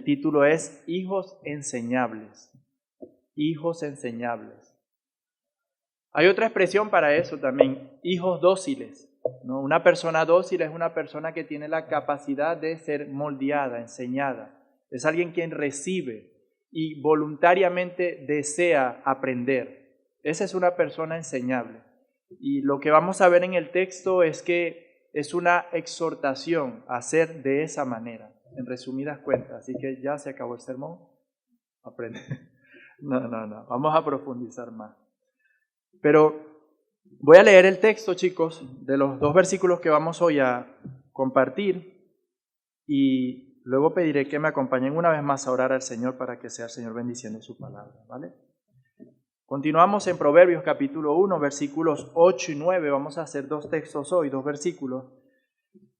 título es Hijos enseñables. Hijos enseñables. Hay otra expresión para eso también, hijos dóciles, ¿no? Una persona dócil es una persona que tiene la capacidad de ser moldeada, enseñada. Es alguien quien recibe y voluntariamente desea aprender. Esa es una persona enseñable. Y lo que vamos a ver en el texto es que es una exhortación a ser de esa manera, en resumidas cuentas. Así que ya se acabó el sermón. Aprende. No, vamos a profundizar más. Pero voy a leer el texto, chicos, de los 2 versículos que vamos hoy a compartir y luego pediré que me acompañen una vez más a orar al Señor para que sea el Señor bendiciendo su palabra, ¿vale? Continuamos en Proverbios capítulo 1, versículos 8 y 9. Vamos a hacer 2 textos hoy, 2 versículos.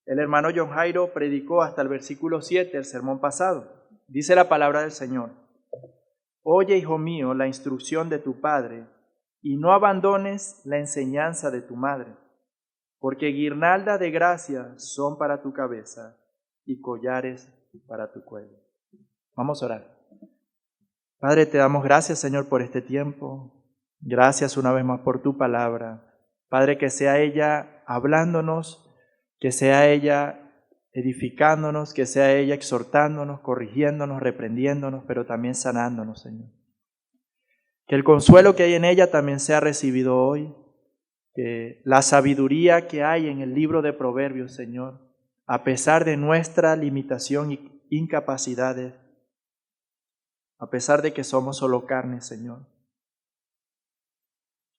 El hermano John Jairo predicó hasta el versículo 7, el sermón pasado. Dice la palabra del Señor: Oye, hijo mío, la instrucción de tu padre, y no abandones la enseñanza de tu madre, porque guirnalda de gracia son para tu cabeza y collares para tu cuello. Vamos a orar. Padre, te damos gracias, Señor, por este tiempo. Gracias una vez más por tu palabra. Padre, que sea ella hablándonos, que sea ella edificándonos, que sea ella exhortándonos, corrigiéndonos, reprendiéndonos, pero también sanándonos, Señor. Que el consuelo que hay en ella también sea recibido hoy. Que la sabiduría que hay en el libro de Proverbios, Señor, a pesar de nuestra limitación y incapacidades, a pesar de que somos solo carne, Señor,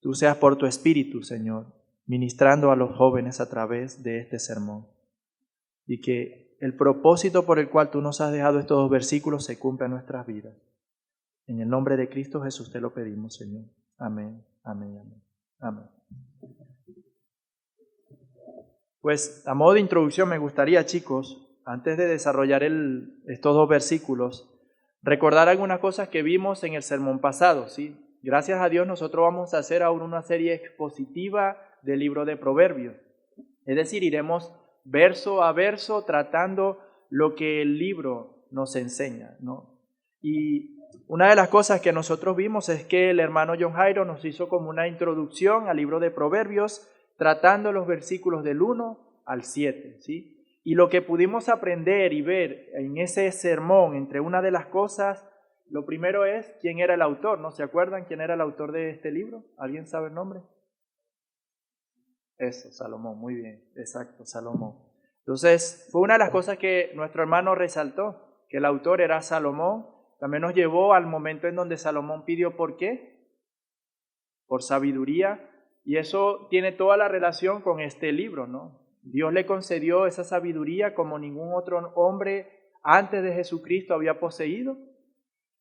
tú seas por tu Espíritu, Señor, ministrando a los jóvenes a través de este sermón. Y que el propósito por el cual tú nos has dejado estos 2 versículos se cumpla en nuestras vidas. En el nombre de Cristo Jesús te lo pedimos, Señor. Amén, amén, amén, amén. Pues a modo de introducción me gustaría, chicos, antes de desarrollar estos 2 versículos, recordar algunas cosas que vimos en el sermón pasado, ¿sí? Gracias a Dios nosotros vamos a hacer ahora una serie expositiva del libro de Proverbios. Es decir, iremos verso a verso tratando lo que el libro nos enseña, ¿no? Y una de las cosas que nosotros vimos es que el hermano John Jairo nos hizo como una introducción al libro de Proverbios, tratando los versículos del 1 al 7, ¿sí? Y lo que pudimos aprender y ver en ese sermón, entre una de las cosas, lo primero es quién era el autor, ¿no? ¿Se acuerdan quién era el autor de este libro? ¿Alguien sabe el nombre? Eso, Salomón, muy bien, exacto, Salomón. Entonces, fue una de las cosas que nuestro hermano resaltó, que el autor era Salomón. También nos llevó al momento en donde Salomón pidió ¿por qué? Por sabiduría. Y eso tiene toda la relación con este libro, ¿no? Dios le concedió esa sabiduría como ningún otro hombre antes de Jesucristo había poseído.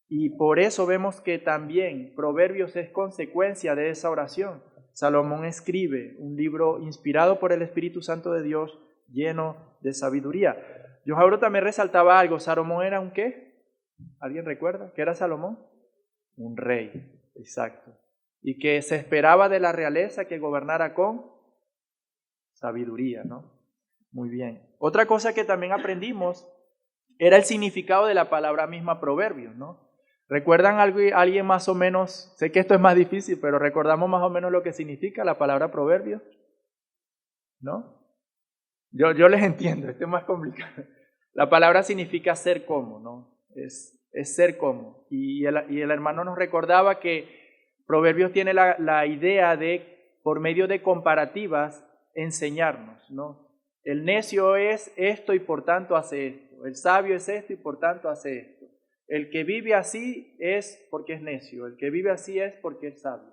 Y por eso vemos que también Proverbios es consecuencia de esa oración. Salomón escribe un libro inspirado por el Espíritu Santo de Dios, lleno de sabiduría. Yo ahora también resaltaba algo. ¿Salomón era un qué? ¿Alguien recuerda? ¿Qué era Salomón? Un rey, exacto. Y que se esperaba de la realeza que gobernara con sabiduría, ¿no? Muy bien. Otra cosa que también aprendimos era el significado de la palabra misma Proverbios, ¿no? ¿Recuerdan alguien más o menos? Sé que esto es más difícil, pero ¿recordamos más o menos lo que significa la palabra Proverbios? ¿No? Yo les entiendo, esto es más complicado. La palabra significa ser como, ¿no? Es ser como. Y el hermano nos recordaba que Proverbios tiene la idea de, por medio de comparativas, enseñarnos, ¿no? El necio es esto y por tanto hace esto. El sabio es esto y por tanto hace esto. El que vive así es porque es necio. El que vive así es porque es sabio.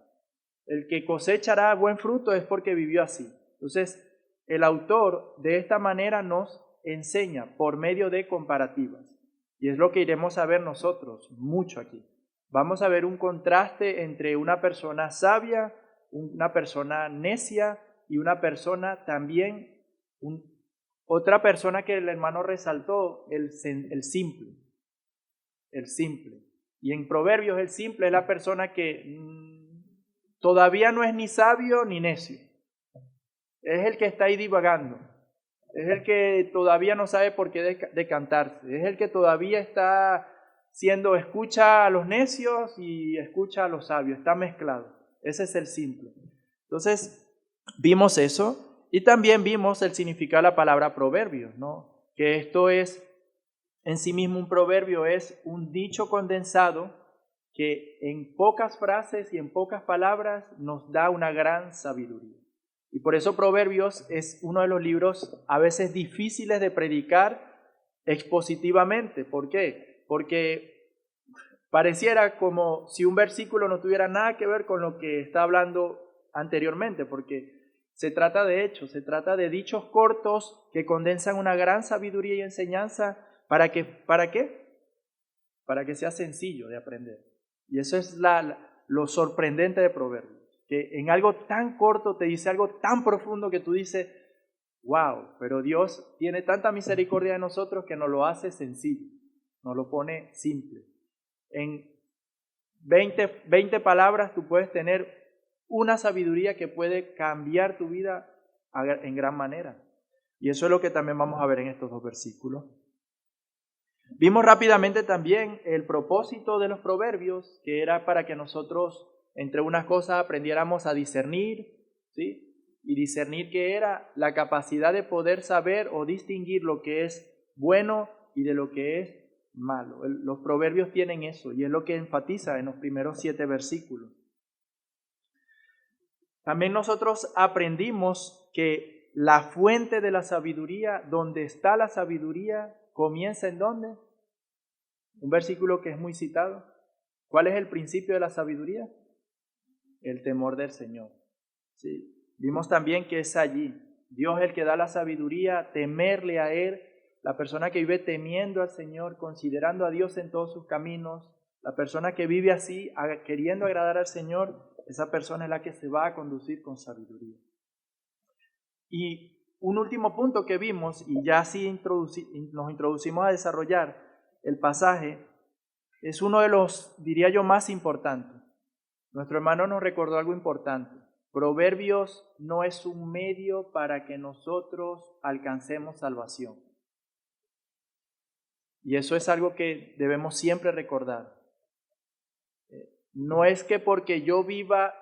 El que cosechará buen fruto es porque vivió así. Entonces, el autor de esta manera nos enseña por medio de comparativas. Y es lo que iremos a ver nosotros mucho aquí. Vamos a ver un contraste entre una persona sabia, una persona necia y una persona también, otra persona que el hermano resaltó, el simple. El simple. Y en Proverbios el simple es la persona que todavía no es ni sabio ni necio. Es el que está ahí divagando. es el que todavía no sabe por qué decantarse, es el que todavía está escucha a los necios y escucha a los sabios, está mezclado. Ese es el simple. Entonces, vimos eso y también vimos el significado de la palabra proverbios, ¿no? Que esto es, en sí mismo un proverbio es un dicho condensado que en pocas frases y en pocas palabras nos da una gran sabiduría. Y por eso Proverbios es uno de los libros a veces difíciles de predicar expositivamente. ¿Por qué? Porque pareciera como si un versículo no tuviera nada que ver con lo que está hablando anteriormente, porque se trata de hechos, se trata de dichos cortos que condensan una gran sabiduría y enseñanza. ¿Para qué? Para que sea sencillo de aprender. Y eso es lo sorprendente de Proverbios, que en algo tan corto te dice algo tan profundo que tú dices, wow, pero Dios tiene tanta misericordia de nosotros que nos lo hace sencillo, nos lo pone simple. En 20 palabras tú puedes tener una sabiduría que puede cambiar tu vida en gran manera. Y eso es lo que también vamos a ver en estos dos versículos. Vimos rápidamente también el propósito de los proverbios, que era para que nosotros, entre unas cosas, aprendiéramos a discernir, ¿sí? Y discernir que era la capacidad de poder saber o distinguir lo que es bueno y de lo que es malo. Los proverbios tienen eso y es lo que enfatiza en los primeros 7 versículos. También nosotros aprendimos que la fuente de la sabiduría, donde está la sabiduría, comienza ¿en dónde? Un versículo que es muy citado. ¿Cuál es el principio de la sabiduría? El temor del Señor. Sí. Vimos también que es allí. Dios es el que da la sabiduría, temerle a Él. La persona que vive temiendo al Señor, considerando a Dios en todos sus caminos, la persona que vive así, queriendo agradar al Señor, esa persona es la que se va a conducir con sabiduría. Y un último punto que vimos, y ya así nos introducimos a desarrollar el pasaje, es uno de los, diría yo, más importantes. Nuestro hermano nos recordó algo importante. Proverbios no es un medio para que nosotros alcancemos salvación. Y eso es algo que debemos siempre recordar. No es que porque yo viva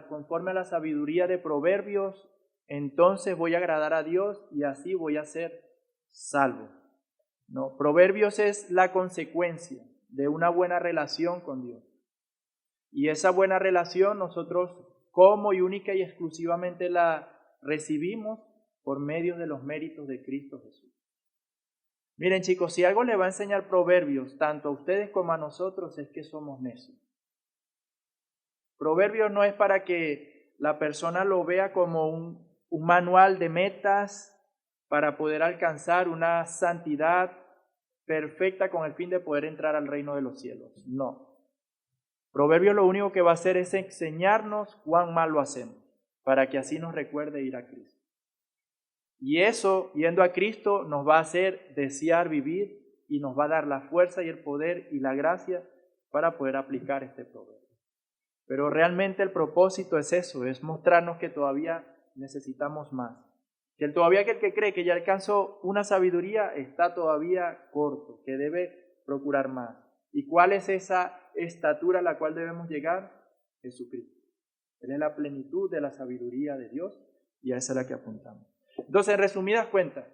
conforme a la sabiduría de Proverbios, entonces voy a agradar a Dios y así voy a ser salvo. No, Proverbios es la consecuencia de una buena relación con Dios. Y esa buena relación nosotros como y única y exclusivamente la recibimos por medio de los méritos de Cristo Jesús. Miren chicos, si algo le va a enseñar Proverbios, tanto a ustedes como a nosotros, es que somos necios. Proverbios no es para que la persona lo vea como un manual de metas para poder alcanzar una santidad perfecta con el fin de poder entrar al reino de los cielos. No. Proverbios lo único que va a hacer es enseñarnos cuán mal lo hacemos, para que así nos recuerde ir a Cristo. Y eso, yendo a Cristo, nos va a hacer desear vivir y nos va a dar la fuerza y el poder y la gracia para poder aplicar este proverbio. Pero realmente el propósito es eso, es mostrarnos que todavía necesitamos más. Que el que cree que ya alcanzó una sabiduría está todavía corto, que debe procurar más. ¿Y cuál es esa estatura a la cual debemos llegar? Jesucristo. Él es la plenitud de la sabiduría de Dios y a esa es la que apuntamos. Entonces, en resumidas cuentas,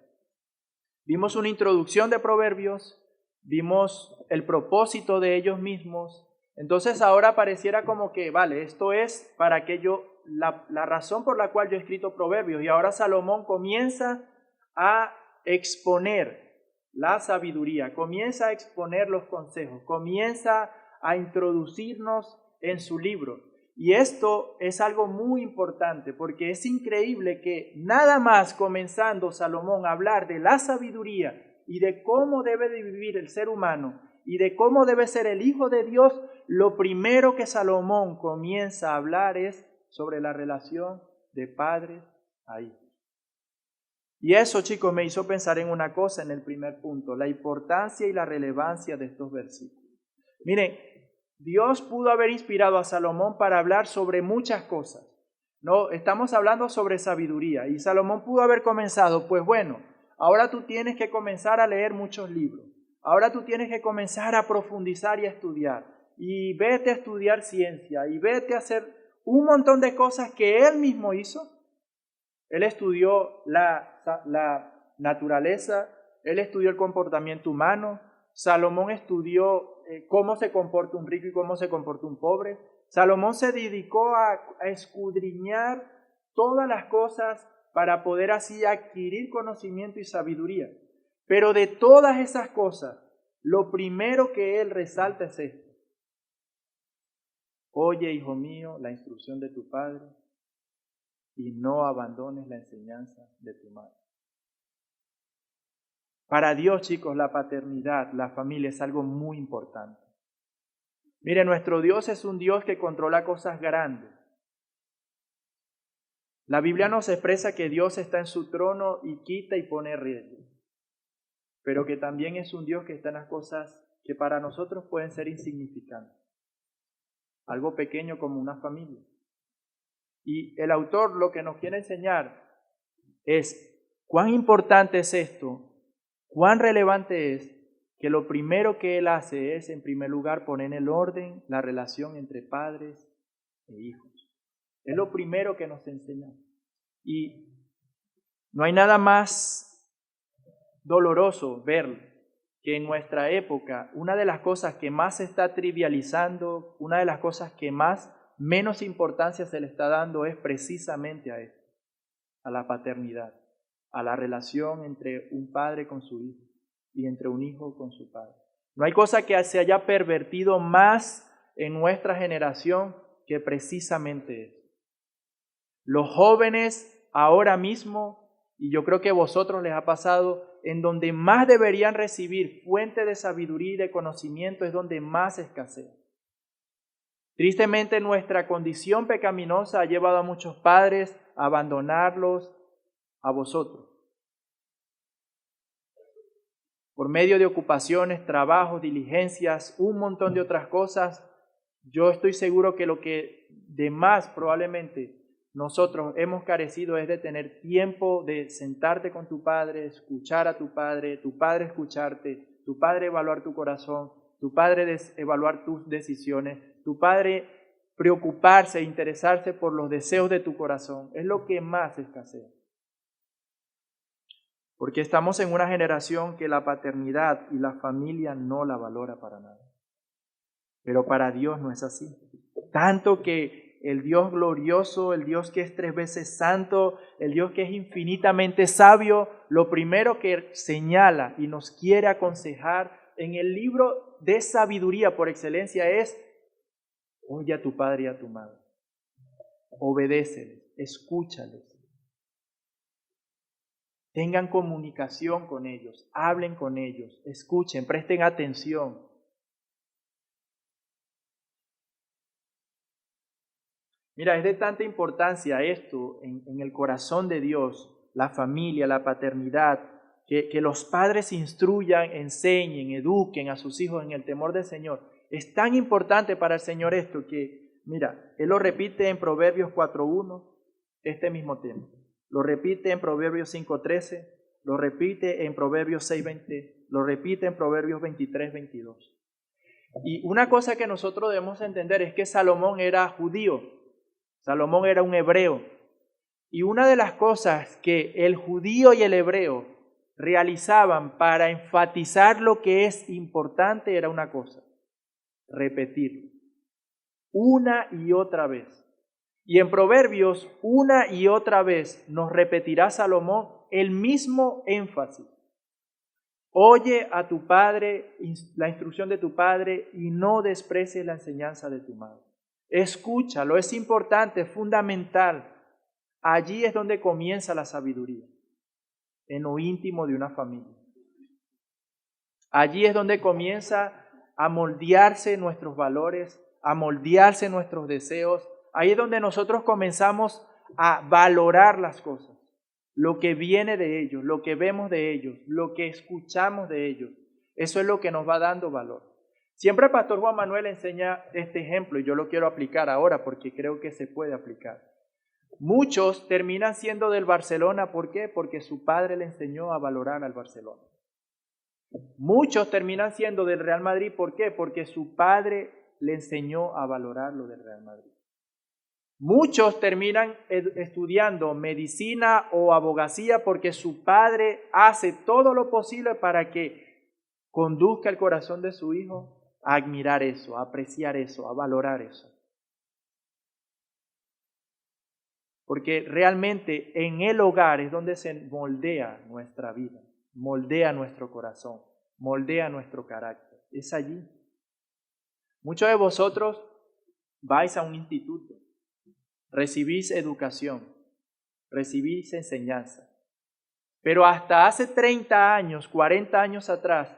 vimos una introducción de Proverbios, vimos el propósito de ellos mismos. Entonces ahora pareciera como que, vale, esto es para que la razón por la cual yo he escrito Proverbios. Y ahora Salomón comienza a exponer la sabiduría, comienza a exponer los consejos, comienza a introducirnos en su libro. Y esto es algo muy importante porque es increíble que nada más comenzando Salomón a hablar de la sabiduría y de cómo debe de vivir el ser humano y de cómo debe ser el Hijo de Dios, lo primero que Salomón comienza a hablar es sobre la relación de padres a hijos. Y eso, chicos, me hizo pensar en una cosa en el primer punto, la importancia y la relevancia de estos versículos. Miren, Dios pudo haber inspirado a Salomón para hablar sobre muchas cosas. No, estamos hablando sobre sabiduría y Salomón pudo haber comenzado, pues bueno, Ahora tú tienes que comenzar a leer muchos libros. Ahora tú tienes que comenzar a profundizar y a estudiar. Y vete a estudiar ciencia y vete a hacer un montón de cosas que él mismo hizo. Él estudió la naturaleza, él estudió el comportamiento humano. Salomón estudió cómo se comporta un rico y cómo se comporta un pobre. Salomón se dedicó a escudriñar todas las cosas para poder así adquirir conocimiento y sabiduría. Pero de todas esas cosas, lo primero que él resalta es esto. Oye, hijo mío, la instrucción de tu padre y no abandones la enseñanza de tu madre. Para Dios, chicos, la paternidad, la familia es algo muy importante. Mire, nuestro Dios es un Dios que controla cosas grandes. La Biblia nos expresa que Dios está en su trono y quita y pone riesgo, pero que también es un Dios que está en las cosas que para nosotros pueden ser insignificantes. Algo pequeño como una familia. Y el autor lo que nos quiere enseñar es cuán importante es esto, cuán relevante es, que lo primero que él hace es, en primer lugar, poner en orden la relación entre padres e hijos. Es lo primero que nos enseña. Y no hay nada más doloroso ver que en nuestra época una de las cosas que más se está trivializando, una de las cosas que menos importancia se le está dando es precisamente a esto, a la paternidad, a la relación entre un padre con su hijo y entre un hijo con su padre. No hay cosa que se haya pervertido más en nuestra generación que precisamente eso. Los jóvenes ahora mismo, y yo creo que a vosotros les ha pasado, en donde más deberían recibir fuente de sabiduría y de conocimiento es donde más escasea. Tristemente nuestra condición pecaminosa ha llevado a muchos padres a abandonarlos a vosotros. Por medio de ocupaciones, trabajos, diligencias, un montón de otras cosas, yo estoy seguro que lo que de más probablemente nosotros hemos carecido es de tener tiempo de sentarte con tu padre, escuchar a tu padre escucharte, tu padre evaluar tu corazón, tu padre evaluar tus decisiones, tu padre preocuparse e interesarse por los deseos de tu corazón. Es lo que más escasea. Porque estamos en una generación que la paternidad y la familia no la valora para nada. Pero para Dios no es así. Tanto que el Dios glorioso, el Dios que es 3 veces santo, el Dios que es infinitamente sabio, lo primero que señala y nos quiere aconsejar en el libro de sabiduría por excelencia es: oye a tu padre y a tu madre, obedéceles, escúchales, tengan comunicación con ellos, hablen con ellos, escuchen, presten atención. Mira, es de tanta importancia esto en el corazón de Dios, la familia, la paternidad, que los padres instruyan, enseñen, eduquen a sus hijos en el temor del Señor. Es tan importante para el Señor esto que, mira, Él lo repite en Proverbios 4.1, este mismo tema. Lo repite en Proverbios 5.13, lo repite en Proverbios 6.20, lo repite en Proverbios 23.22. Y una cosa que nosotros debemos entender es que Salomón era judío. Salomón era un hebreo. Y una de las cosas que el judío y el hebreo realizaban para enfatizar lo que es importante era una cosa: repetirlo una y otra vez. Y en Proverbios, una y otra vez nos repetirá Salomón el mismo énfasis. Oye a tu padre, la instrucción de tu padre, y no desprecies la enseñanza de tu madre. Escúchalo, es importante, es fundamental. Allí es donde comienza la sabiduría, en lo íntimo de una familia. Allí es donde comienza a moldearse nuestros valores, a moldearse nuestros deseos. Ahí es donde nosotros comenzamos a valorar las cosas, lo que viene de ellos, lo que vemos de ellos, lo que escuchamos de ellos. Eso es lo que nos va dando valor. Siempre el pastor Juan Manuel enseña este ejemplo y yo lo quiero aplicar ahora porque creo que se puede aplicar. Muchos terminan siendo del Barcelona, ¿por qué? Porque su padre le enseñó a valorar al Barcelona. Muchos terminan siendo del Real Madrid, ¿por qué? Porque su padre le enseñó a valorar lo del Real Madrid. Muchos terminan estudiando medicina o abogacía porque su padre hace todo lo posible para que conduzca el corazón de su hijo a admirar eso, a apreciar eso, a valorar eso. Porque realmente en el hogar es donde se moldea nuestra vida, moldea nuestro corazón, moldea nuestro carácter. Es allí. Muchos de vosotros vais a un instituto, recibís educación, recibís enseñanza. Pero hasta hace 30 años, 40 años atrás,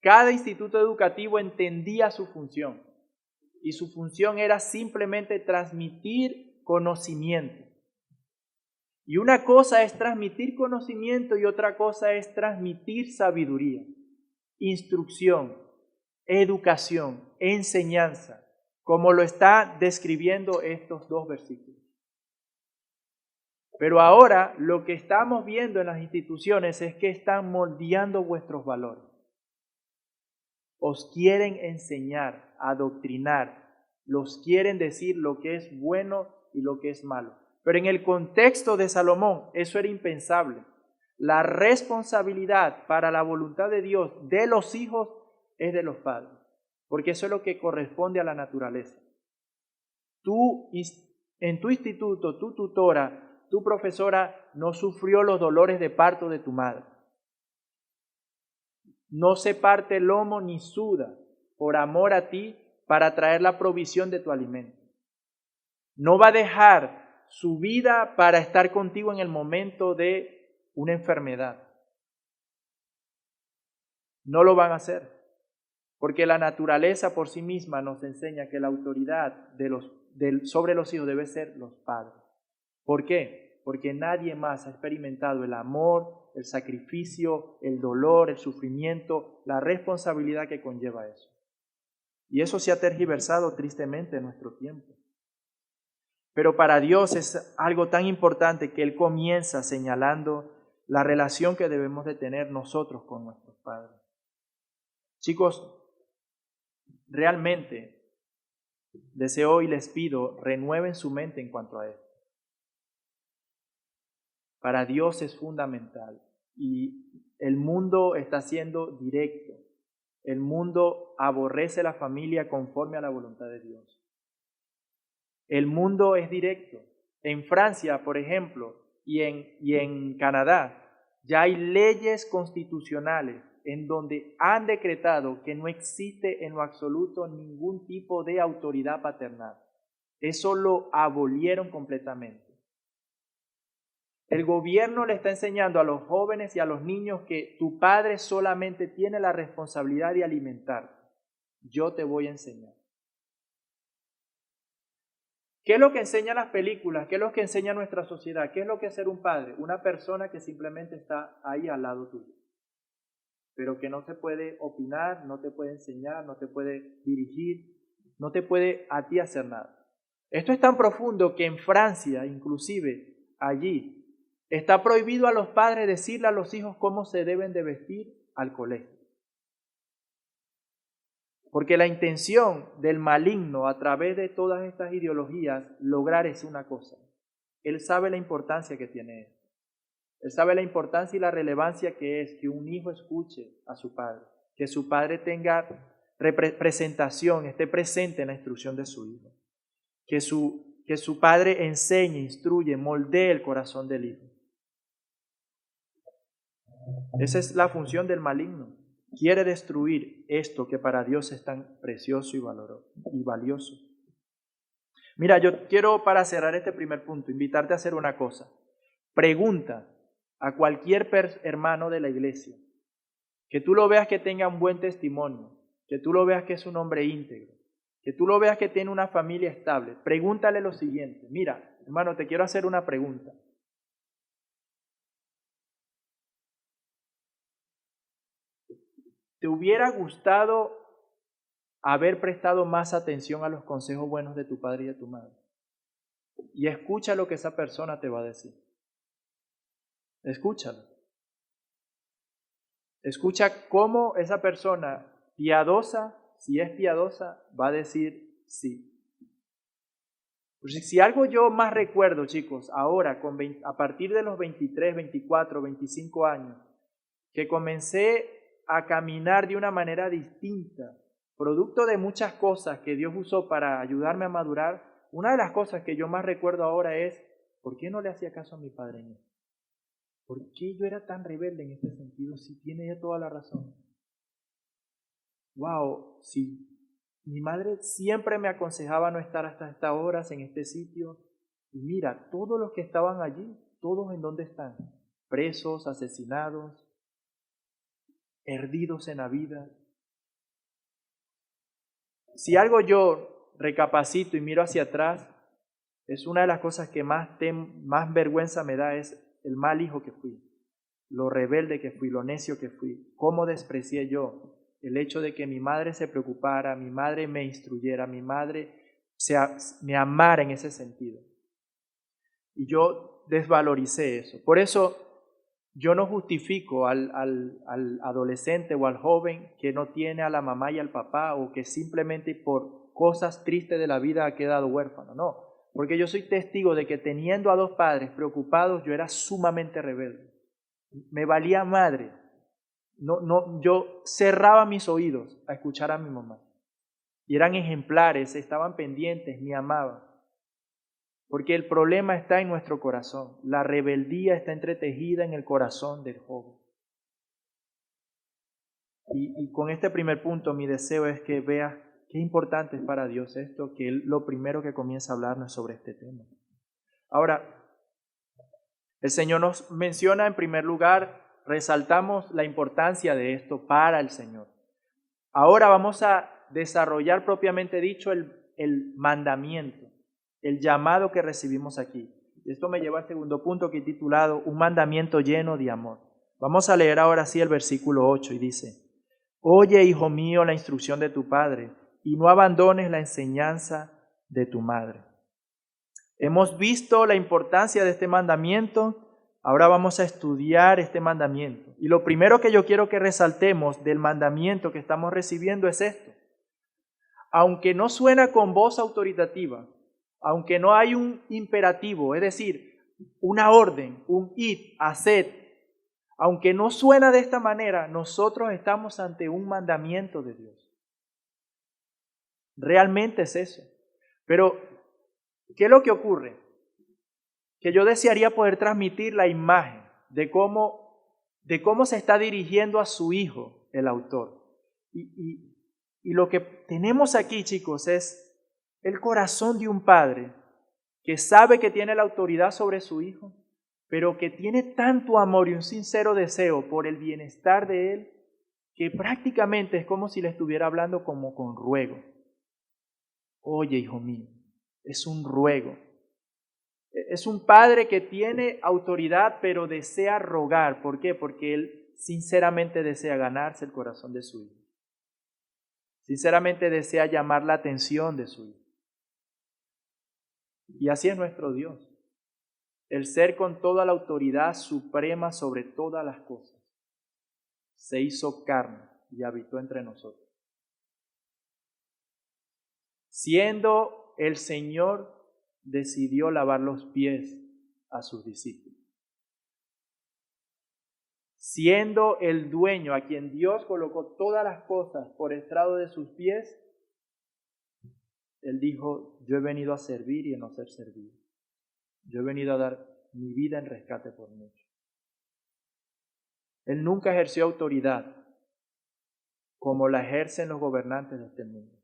cada instituto educativo entendía su función. Y su función era simplemente transmitir conocimiento. Y una cosa es transmitir conocimiento y otra cosa es transmitir sabiduría, instrucción, educación, enseñanza, como lo está describiendo estos dos versículos. Pero ahora lo que estamos viendo en las instituciones es que están moldeando vuestros valores. Os quieren enseñar, adoctrinar, los quieren decir lo que es bueno y lo que es malo. Pero en el contexto de Salomón eso era impensable. La responsabilidad para la voluntad de Dios de los hijos es de los padres, porque eso es lo que corresponde a la naturaleza. Tú, en tu instituto, tu tutora, tu profesora no sufrió los dolores de parto de tu madre. No se parte el lomo ni suda por amor a ti para traer la provisión de tu alimento. No va a dejar su vida para estar contigo en el momento de una enfermedad. No lo van a hacer, porque la naturaleza por sí misma nos enseña que la autoridad sobre los hijos debe ser los padres. ¿Por qué? Porque nadie más ha experimentado el amor, el sacrificio, el dolor, el sufrimiento, la responsabilidad que conlleva eso. Y eso se ha tergiversado tristemente en nuestro tiempo. Pero para Dios es algo tan importante que Él comienza señalando la relación que debemos de tener nosotros con nuestros padres. Chicos, realmente deseo y les pido, renueven su mente en cuanto a esto. Para Dios es fundamental y el mundo está siendo directo. El mundo aborrece la familia conforme a la voluntad de Dios. El mundo es directo. En Francia, por ejemplo, y en Canadá, ya hay leyes constitucionales en donde han decretado que no existe en lo absoluto ningún tipo de autoridad paternal. Eso lo abolieron completamente. El gobierno le está enseñando a los jóvenes y a los niños que tu padre solamente tiene la responsabilidad de alimentarte. Yo te voy a enseñar. ¿Qué es lo que enseñan las películas? ¿Qué es lo que enseña nuestra sociedad? ¿Qué es lo que es ser un padre? Una persona que simplemente está ahí al lado tuyo, pero que no te puede opinar, no te puede enseñar, no te puede dirigir, no te puede a ti hacer nada. Esto es tan profundo que en Francia, inclusive allí, está prohibido a los padres decirle a los hijos cómo se deben de vestir al colegio. Porque la intención del maligno a través de todas estas ideologías lograr es una cosa. Él sabe la importancia que tiene esto. Él sabe la importancia y la relevancia que es que un hijo escuche a su padre, que su padre tenga representación, esté presente en la instrucción de su hijo, que su padre enseñe, instruye, moldee el corazón del hijo. Esa es la función del maligno. Quiere destruir esto que para Dios es tan precioso y valioso. Mira, yo quiero para cerrar este primer punto, invitarte a hacer una cosa. Pregunta a cualquier hermano de la iglesia, que tú lo veas que tenga un buen testimonio, que tú lo veas que es un hombre íntegro, que tú lo veas que tiene una familia estable. Pregúntale lo siguiente. Mira, hermano, te quiero hacer una pregunta. ¿Te hubiera gustado haber prestado más atención a los consejos buenos de tu padre y de tu madre? y escucha lo que esa persona te va a decir. Escúchalo. Escucha cómo esa persona piadosa, si es piadosa, va a decir sí. Pues si algo yo más recuerdo, chicos, ahora, a partir de los 23, 24, 25 años, que comencé a caminar de una manera distinta, producto de muchas cosas que Dios usó para ayudarme a madurar, una de las cosas que yo más recuerdo ahora es, ¿por qué no le hacía caso a mi padre en esto? ¿Por qué yo era tan rebelde en este sentido si tiene ella toda la razón? Wow, sí. Mi madre siempre me aconsejaba no estar hasta estas horas en este sitio. Y mira, todos los que estaban allí, todos en dónde están, presos, asesinados, perdidos en la vida. Si algo yo recapacito y miro hacia atrás, es una de las cosas que más vergüenza me da, es el mal hijo que fui, lo rebelde que fui, lo necio que fui, cómo desprecié yo el hecho de que mi madre se preocupara, mi madre me instruyera, mi madre me amara en ese sentido. Y yo desvaloricé eso. Por eso yo no justifico al adolescente o al joven que no tiene a la mamá y al papá o que simplemente por cosas tristes de la vida ha quedado huérfano. No, porque yo soy testigo de que teniendo a dos padres preocupados yo era sumamente rebelde. Me valía madre. Yo cerraba mis oídos a escuchar a mi mamá. Y eran ejemplares, estaban pendientes, me amaban. Porque el problema está en nuestro corazón. La rebeldía está entretejida en el corazón del joven. Y con este primer punto mi deseo es que veas qué importante es para Dios esto, que Él lo primero que comienza a hablarnos sobre este tema. Ahora, el Señor nos menciona en primer lugar, resaltamos la importancia de esto para el Señor. Ahora vamos a desarrollar propiamente dicho el mandamiento, el llamado que recibimos aquí. Y esto me lleva al segundo punto que he titulado Un mandamiento lleno de amor. Vamos a leer ahora sí el versículo 8 y dice: Oye, hijo mío, la instrucción de tu padre y no abandones la enseñanza de tu madre. Hemos visto la importancia de este mandamiento. Ahora vamos a estudiar este mandamiento. Y lo primero que yo quiero que resaltemos del mandamiento que estamos recibiendo es esto. Aunque no suena con voz autoritativa, aunque no hay un imperativo, es decir, una orden, un id, haced, aunque no suena de esta manera, nosotros estamos ante un mandamiento de Dios. Realmente es eso. Pero, ¿qué es lo que ocurre? Que yo desearía poder transmitir la imagen de cómo se está dirigiendo a su hijo el autor. Y lo que tenemos aquí, chicos, es el corazón de un padre que sabe que tiene la autoridad sobre su hijo, pero que tiene tanto amor y un sincero deseo por el bienestar de él, que prácticamente es como si le estuviera hablando como con ruego. Oye, hijo mío, es un ruego. Es un padre que tiene autoridad, pero desea rogar. ¿Por qué? Porque él sinceramente desea ganarse el corazón de su hijo. Sinceramente desea llamar la atención de su hijo. Y así es nuestro Dios. El ser con toda la autoridad suprema sobre todas las cosas. Se hizo carne y habitó entre nosotros. Siendo el Señor, decidió lavar los pies a sus discípulos. Siendo el dueño a quien Dios colocó todas las cosas por estrado de sus pies, Él dijo: yo he venido a servir y a no ser servido. Yo he venido a dar mi vida en rescate por muchos. Él nunca ejerció autoridad como la ejercen los gobernantes de este mundo.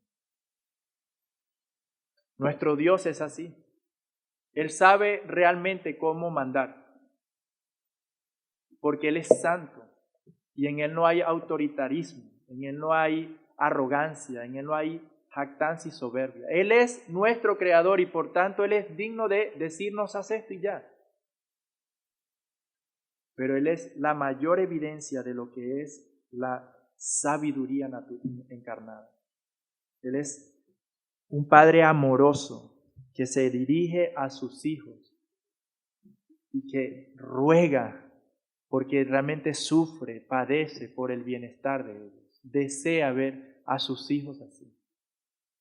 Nuestro Dios es así. Él sabe realmente cómo mandar, porque Él es santo y en Él no hay autoritarismo, en Él no hay arrogancia, en Él no hay jactancia y soberbia. Él es nuestro creador y por tanto Él es digno de decirnos: haz esto y ya. Pero Él es la mayor evidencia de lo que es la sabiduría encarnada. Él es un Padre amoroso que se dirige a sus hijos y que ruega porque realmente sufre, padece por el bienestar de ellos. Desea ver a sus hijos así.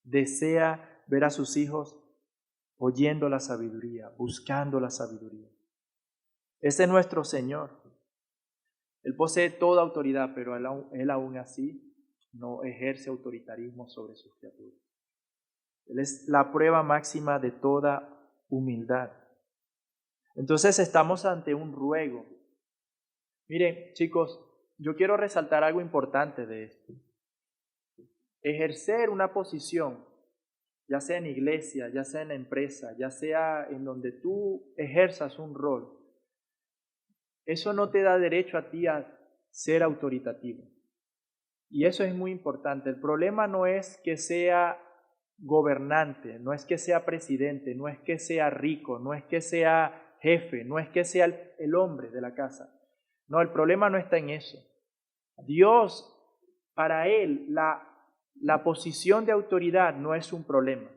Desea ver a sus hijos oyendo la sabiduría, buscando la sabiduría. Ese es nuestro Señor. Él posee toda autoridad, pero él aún así no ejerce autoritarismo sobre sus criaturas. Él es la prueba máxima de toda humildad. Entonces estamos ante un ruego. Miren, chicos, yo quiero resaltar algo importante de esto. Ejercer una posición, ya sea en iglesia, ya sea en la empresa, ya sea en donde tú ejerzas un rol, eso no te da derecho a ti a ser autoritativo. Y eso es muy importante. El problema no es que sea gobernante, no es que sea presidente, no es que sea rico, no es que sea jefe, no es que sea el hombre de la casa. No, el problema no está en eso. Dios, para Él, la posición de autoridad no es un problema.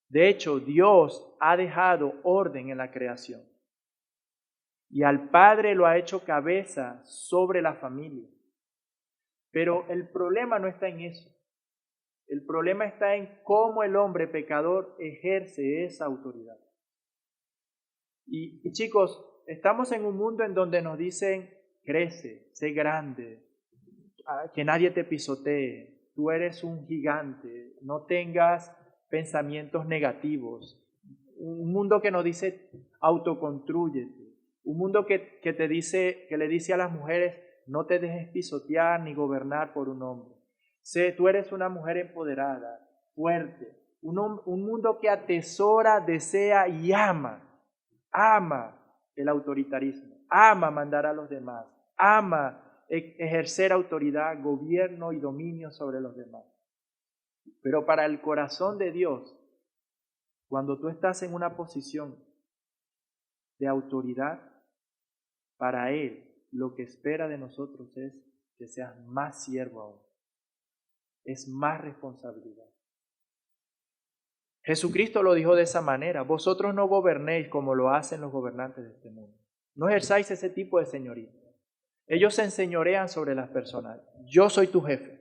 De hecho, Dios ha dejado orden en la creación. Y al Padre lo ha hecho cabeza sobre la familia. Pero el problema no está en eso. El problema está en cómo el hombre pecador ejerce esa autoridad. Y chicos, estamos en un mundo en donde nos dicen, crece, sé grande, que nadie te pisotee, tú eres un gigante, no tengas pensamientos negativos. Un mundo que nos dice, autoconstrúyete. Un mundo que le dice a las mujeres, no te dejes pisotear ni gobernar por un hombre. Tú eres una mujer empoderada, fuerte. Un mundo que atesora, desea y ama el autoritarismo, ama mandar a los demás, ama ejercer autoridad, gobierno y dominio sobre los demás. Pero para el corazón de Dios, cuando tú estás en una posición de autoridad, para Él lo que espera de nosotros es que seas más siervo aún. Es más responsabilidad. Jesucristo lo dijo de esa manera: vosotros no gobernéis como lo hacen los gobernantes de este mundo. No ejerzáis ese tipo de señoría. Ellos se enseñorean sobre las personas. Yo soy tu jefe,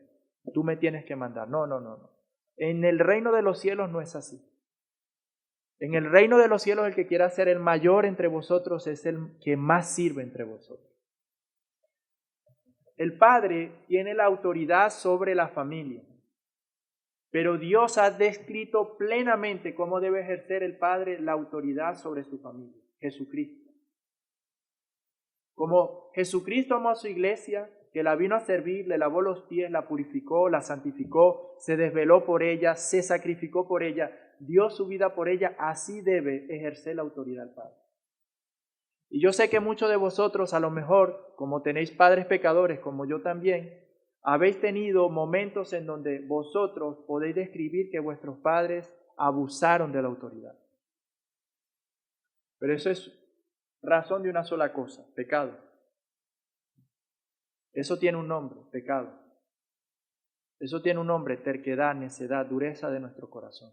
tú me tienes que mandar. No. En el reino de los cielos no es así. En el reino de los cielos el que quiera ser el mayor entre vosotros es el que más sirve entre vosotros. El padre tiene la autoridad sobre la familia, pero Dios ha descrito plenamente cómo debe ejercer el padre la autoridad sobre su familia, Jesucristo. Como Jesucristo amó a su iglesia, que la vino a servir, le lavó los pies, la purificó, la santificó, se desveló por ella, se sacrificó por ella, dio su vida por ella, así debe ejercer la autoridad el Padre. Y yo sé que muchos de vosotros, a lo mejor, como tenéis padres pecadores, como yo también, habéis tenido momentos en donde vosotros podéis describir que vuestros padres abusaron de la autoridad. Pero eso es razón de una sola cosa: pecado. Eso tiene un nombre: pecado. Eso tiene un nombre: terquedad, necedad, dureza de nuestro corazón.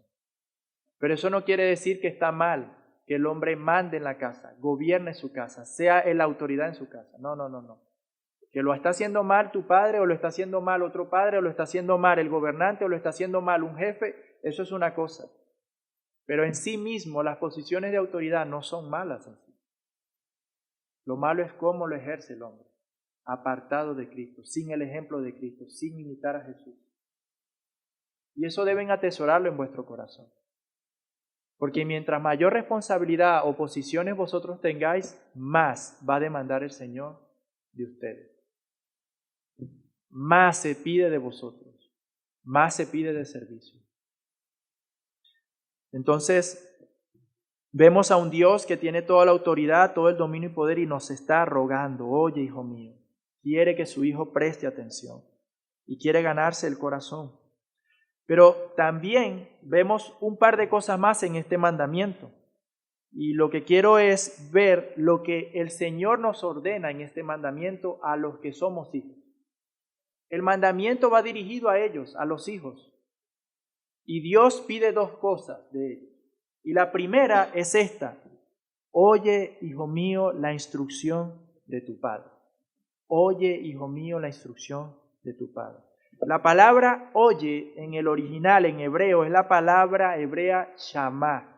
Pero eso no quiere decir que está mal que el hombre mande en la casa, gobierne su casa, sea la autoridad en su casa. No. Que lo está haciendo mal tu padre, o lo está haciendo mal otro padre, o lo está haciendo mal el gobernante, o lo está haciendo mal un jefe, eso es una cosa. Pero en sí mismo las posiciones de autoridad no son malas en sí. Lo malo es cómo lo ejerce el hombre, apartado de Cristo, sin el ejemplo de Cristo, sin imitar a Jesús. Y eso deben atesorarlo en vuestro corazón. Porque mientras mayor responsabilidad o posiciones vosotros tengáis, más va a demandar el Señor de ustedes. Más se pide de vosotros, más se pide de servicio. Entonces, vemos a un Dios que tiene toda la autoridad, todo el dominio y poder, y nos está rogando: oye, hijo mío, quiere que su hijo preste atención y quiere ganarse el corazón. Pero también vemos un par de cosas más en este mandamiento. Y lo que quiero es ver lo que el Señor nos ordena en este mandamiento a los que somos hijos. El mandamiento va dirigido a ellos, a los hijos. Y Dios pide dos cosas de ellos. Y la primera es esta: oye, hijo mío, la instrucción de tu padre. Oye, hijo mío, la instrucción de tu padre. La palabra oye en el original, en hebreo, es la palabra hebrea shamá.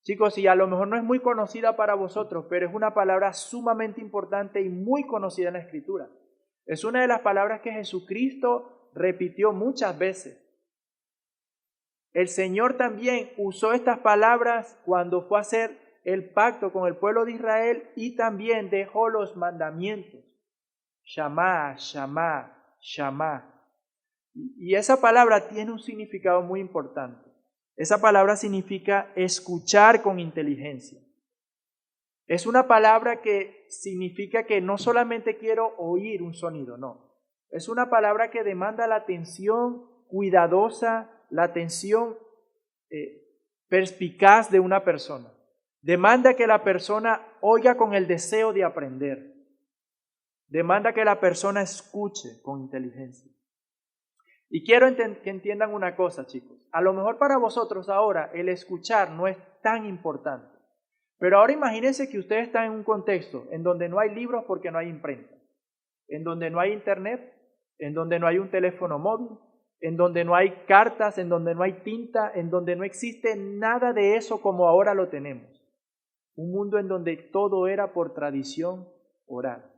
Chicos, y a lo mejor no es muy conocida para vosotros, pero es una palabra sumamente importante y muy conocida en la Escritura. Es una de las palabras que Jesucristo repitió muchas veces. El Señor también usó estas palabras cuando fue a hacer el pacto con el pueblo de Israel y también dejó los mandamientos. Shamá, shamá, shamá. Y esa palabra tiene un significado muy importante. Esa palabra significa escuchar con inteligencia. Es una palabra que significa que no solamente quiero oír un sonido, no. Es una palabra que demanda la atención cuidadosa, la atención perspicaz de una persona. Demanda que la persona oiga con el deseo de aprender. Demanda que la persona escuche con inteligencia. Y quiero que entiendan una cosa, chicos. A lo mejor para vosotros ahora el escuchar no es tan importante. Pero ahora imagínense que ustedes están en un contexto en donde no hay libros porque no hay imprenta, en donde no hay internet, en donde no hay un teléfono móvil, en donde no hay cartas, en donde no hay tinta, en donde no existe nada de eso como ahora lo tenemos. Un mundo en donde todo era por tradición oral.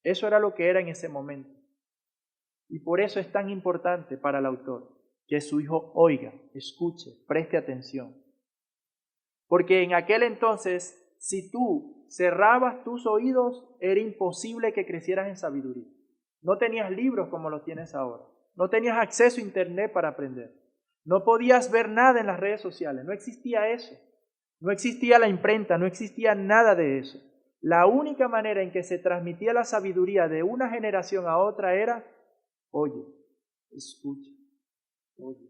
Eso era lo que era en ese momento. Y por eso es tan importante para el autor que su hijo oiga, escuche, preste atención. Porque en aquel entonces, si tú cerrabas tus oídos, era imposible que crecieras en sabiduría. No tenías libros como los tienes ahora. No tenías acceso a internet para aprender. No podías ver nada en las redes sociales. No existía eso. No existía la imprenta, no existía nada de eso. La única manera en que se transmitía la sabiduría de una generación a otra era: oye, escucha, oye,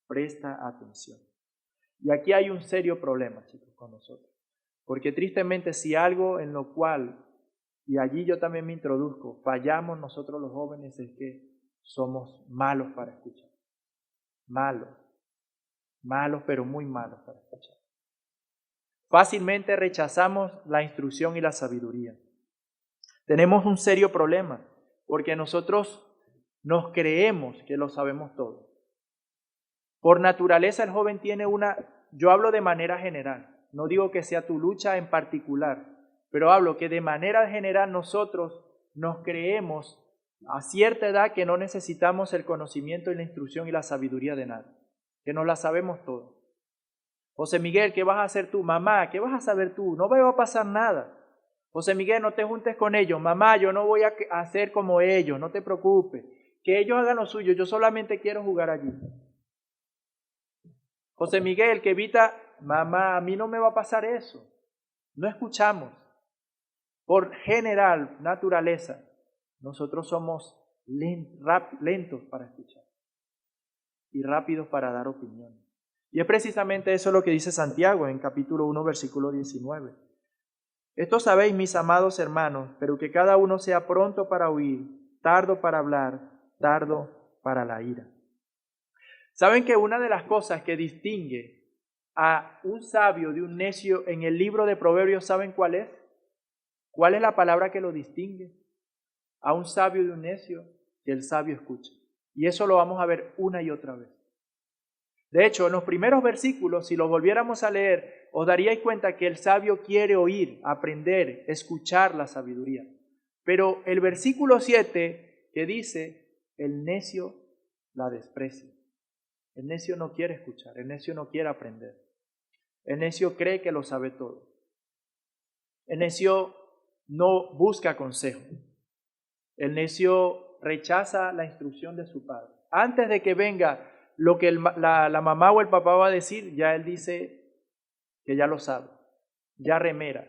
presta atención. Y aquí hay un serio problema, chicos, con nosotros. Porque tristemente si algo en lo cual, y allí yo también me introduzco, fallamos nosotros los jóvenes es que somos malos para escuchar. Malos, malos pero muy malos para escuchar. Fácilmente rechazamos la instrucción y la sabiduría. Tenemos un serio problema porque nosotros nos creemos que lo sabemos todo. Por naturaleza el joven tiene yo hablo de manera general, no digo que sea tu lucha en particular, pero hablo que de manera general nosotros nos creemos a cierta edad que no necesitamos el conocimiento y la instrucción y la sabiduría de nada, que nos la sabemos todo. José Miguel, ¿qué vas a hacer tú? Mamá, ¿qué vas a saber tú? No me va a pasar nada. José Miguel, no te juntes con ellos. Mamá, yo no voy a hacer como ellos, no te preocupes. Que ellos hagan lo suyo, yo solamente quiero jugar allí. José Miguel, que evita, mamá, a mí no me va a pasar eso. No escuchamos. Por general, naturaleza, nosotros somos lentos para escuchar y rápidos para dar opiniones. Y es precisamente eso lo que dice Santiago en capítulo 1, versículo 19. Esto sabéis, mis amados hermanos, pero que cada uno sea pronto para oír, tardo para hablar, tardo para la ira. ¿Saben que una de las cosas que distingue a un sabio de un necio en el libro de Proverbios, ¿saben cuál es? ¿Cuál es la palabra que lo distingue? A un sabio de un necio, que el sabio escucha. Y eso lo vamos a ver una y otra vez. De hecho, en los primeros versículos, si los volviéramos a leer, os daríais cuenta que el sabio quiere oír, aprender, escuchar la sabiduría. Pero el versículo 7 que dice, el necio la desprecia. El necio no quiere escuchar, el necio no quiere aprender. El necio cree que lo sabe todo. El necio no busca consejo. El necio rechaza la instrucción de su padre. Antes de que venga lo que la mamá o el papá va a decir, ya él dice que ya lo sabe, ya remera.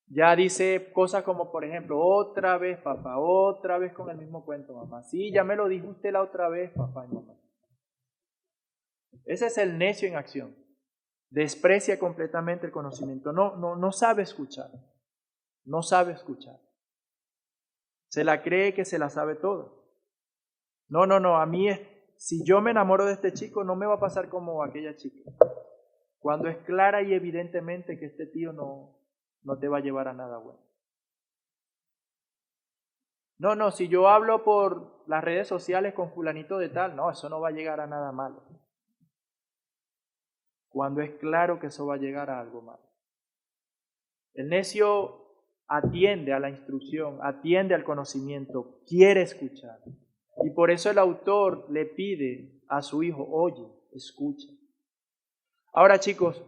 Ya dice cosas como, por ejemplo, otra vez papá, otra vez con el mismo cuento mamá. Sí, ya me lo dijo usted la otra vez papá y mamá. Ese es el necio en acción. Desprecia completamente el conocimiento. No sabe escuchar. No sabe escuchar. Se la cree que se la sabe todo. No, a mí si yo me enamoro de este chico no me va a pasar como aquella chica. cuando es clara y evidentemente que este tío no te va a llevar a nada bueno. No, si yo hablo por las redes sociales con fulanito de tal, no, eso no va a llegar a nada malo. Cuando es claro que eso va a llegar a algo malo. El necio atiende a la instrucción, atiende al conocimiento, quiere escuchar. Y por eso el autor le pide a su hijo, oye, escucha. Ahora, chicos,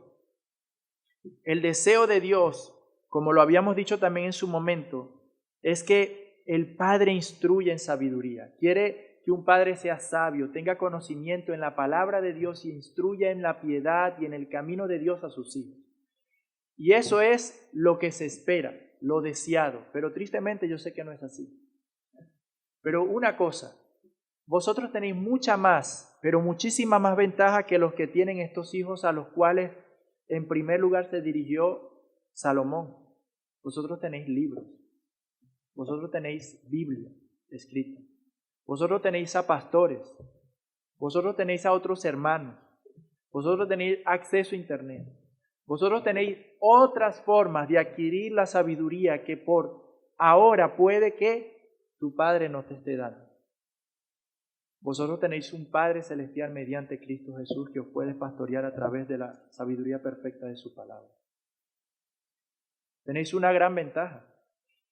el deseo de Dios, como lo habíamos dicho también en su momento, es que el padre instruya en sabiduría. Quiere que un padre sea sabio, tenga conocimiento en la palabra de Dios y instruya en la piedad y en el camino de Dios a sus hijos. Y eso es lo que se espera, lo deseado, pero tristemente yo sé que no es así. Pero una cosa, vosotros tenéis mucha más, pero muchísima más ventaja que los que tienen estos hijos a los cuales en primer lugar se dirigió Salomón. Vosotros tenéis libros, vosotros tenéis Biblia escrita, vosotros tenéis a pastores, vosotros tenéis a otros hermanos, vosotros tenéis acceso a internet, vosotros tenéis otras formas de adquirir la sabiduría que por ahora puede que tu Padre no te esté dando. Vosotros tenéis un Padre celestial mediante Cristo Jesús que os puede pastorear a través de la sabiduría perfecta de su palabra. Tenéis una gran ventaja.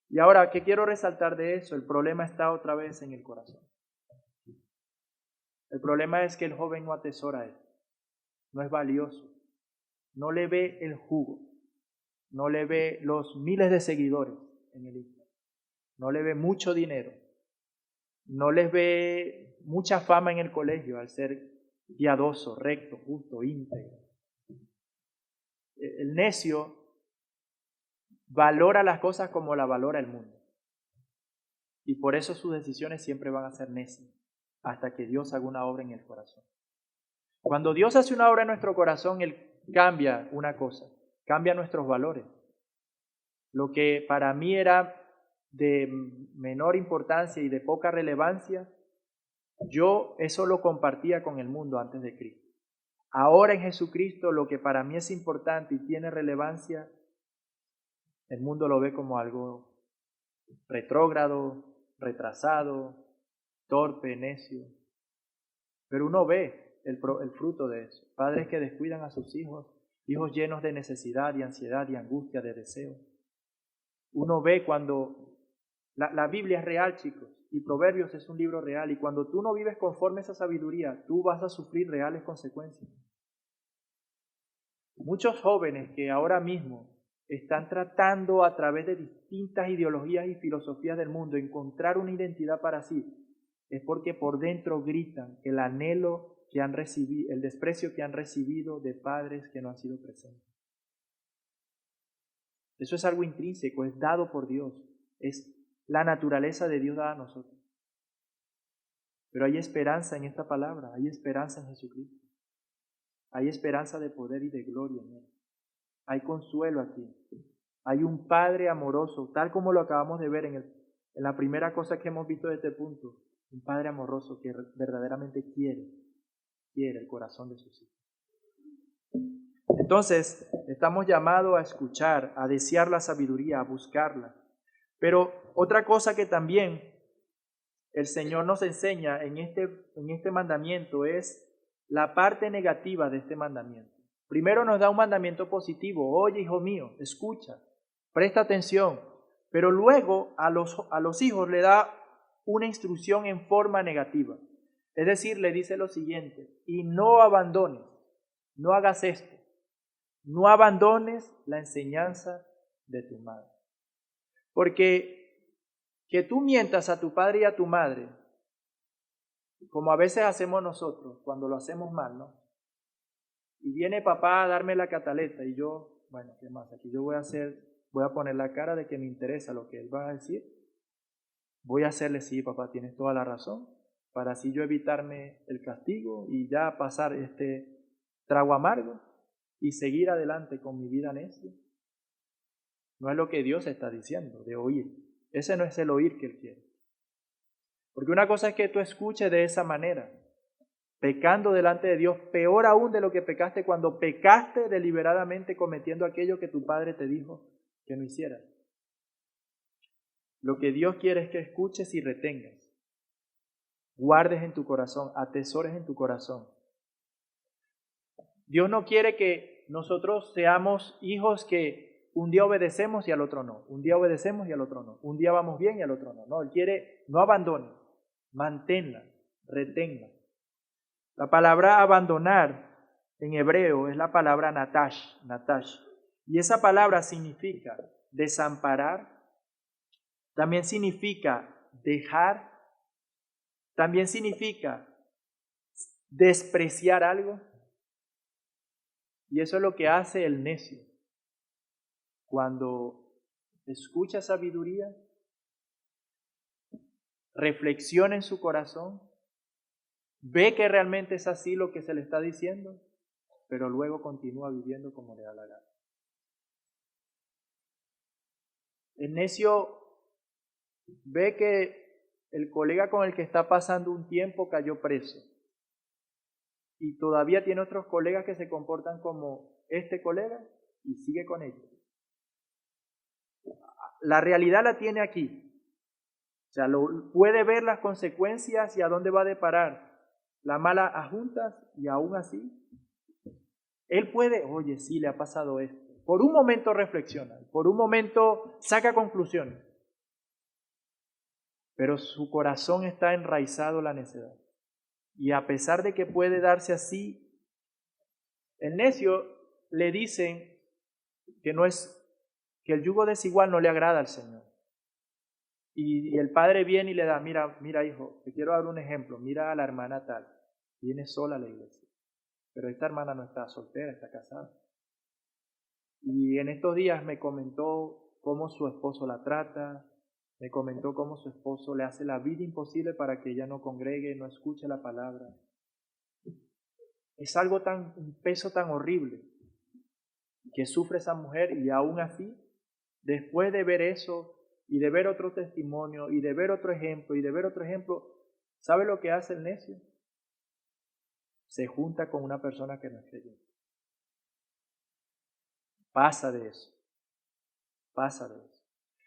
Y ahora, ¿qué quiero resaltar de eso? El problema está otra vez en el corazón. El problema es que el joven no atesora esto, no es valioso, no le ve el jugo, no le ve los miles de seguidores en el Instagram, no le ve mucho dinero, no les ve mucha fama en el colegio al ser piadoso, recto, justo, íntegro. El necio valora las cosas como la valora el mundo. Y por eso sus decisiones siempre van a ser necias, hasta que Dios haga una obra en el corazón. Cuando Dios hace una obra en nuestro corazón, Él cambia una cosa, cambia nuestros valores. Lo que para mí era de menor importancia y de poca relevancia, yo eso lo compartía con el mundo antes de Cristo. Ahora en Jesucristo lo que para mí es importante y tiene relevancia, el mundo lo ve como algo retrógrado, retrasado, torpe, necio. Pero uno ve el fruto de eso. Padres que descuidan a sus hijos, hijos llenos de necesidad y ansiedad y angustia de deseo. Uno ve cuando la Biblia es real, chicos, y Proverbios es un libro real, y cuando tú no vives conforme a esa sabiduría, tú vas a sufrir reales consecuencias. Muchos jóvenes que ahora mismo están tratando a través de distintas ideologías y filosofías del mundo encontrar una identidad para sí, es porque por dentro gritan el anhelo que han recibido, el desprecio que han recibido de padres que no han sido presentes. Eso es algo intrínseco, es dado por Dios, es la naturaleza de Dios dada a nosotros. Pero hay esperanza en esta palabra, hay esperanza en Jesucristo, hay esperanza de poder y de gloria en Él. Hay consuelo aquí, hay un Padre amoroso, tal como lo acabamos de ver en la primera cosa que hemos visto de este punto, un Padre amoroso que verdaderamente quiere el corazón de sus hijos. Entonces, estamos llamados a escuchar, a desear la sabiduría, a buscarla. Pero otra cosa que también el Señor nos enseña en este mandamiento es la parte negativa de este mandamiento. Primero nos da un mandamiento positivo, oye hijo mío, escucha, presta atención, pero luego a los hijos le da una instrucción en forma negativa. Es decir, le dice lo siguiente, y no abandones, no hagas esto, no abandones la enseñanza de tu madre. Porque que tú mientas a tu padre y a tu madre, como a veces hacemos nosotros cuando lo hacemos mal, ¿no? Y viene papá a darme la cataleta y yo, bueno, ¿qué más? Aquí yo voy a poner la cara de que me interesa lo que él va a decir. Voy a hacerle, sí, papá, tienes toda la razón, para así yo evitarme el castigo y ya pasar este trago amargo y seguir adelante con mi vida necia. No es lo que Dios está diciendo, de oír. Ese no es el oír que Él quiere. Porque una cosa es que tú escuches de esa manera, pecando delante de Dios, peor aún de lo que pecaste cuando pecaste deliberadamente cometiendo aquello que tu padre te dijo que no hicieras. Lo que Dios quiere es que escuches y retengas, guardes en tu corazón, atesores en tu corazón. Dios no quiere que nosotros seamos hijos que un día obedecemos y al otro no, un día obedecemos y al otro no, un día vamos bien y al otro no. No, Él quiere, no abandones, manténla, reténla. La palabra abandonar en hebreo es la palabra natash. Y esa palabra significa desamparar, también significa dejar, también significa despreciar algo. Y eso es lo que hace el necio. Cuando escucha sabiduría, reflexiona en su corazón, ve que realmente es así lo que se le está diciendo, pero luego continúa viviendo como le da la gana. El necio ve que el colega con el que está pasando un tiempo cayó preso y todavía tiene otros colegas que se comportan como este colega y sigue con ellos. La realidad la tiene aquí. O sea, puede ver las consecuencias y a dónde va a deparar la mala ajuntas y aún así, él puede, oye, sí, le ha pasado esto. Por un momento reflexiona, por un momento saca conclusiones, pero su corazón está enraizado en la necedad. Y a pesar de que puede darse así, el necio le dicen que el yugo desigual no le agrada al Señor. Y el padre viene y le da, mira hijo, te quiero dar un ejemplo, mira a la hermana tal, viene sola a la iglesia, pero esta hermana no está soltera, está casada. Y en estos días me comentó cómo su esposo la trata, me comentó cómo su esposo le hace la vida imposible para que ella no congregue, no escuche la palabra. Es algo un peso tan horrible que sufre esa mujer y aún así, después de ver eso y de ver otro testimonio y de ver otro ejemplo y de ver otro ejemplo, ¿sabe lo que hace el necio? Se junta con una persona que no es creyente. Pasa de eso.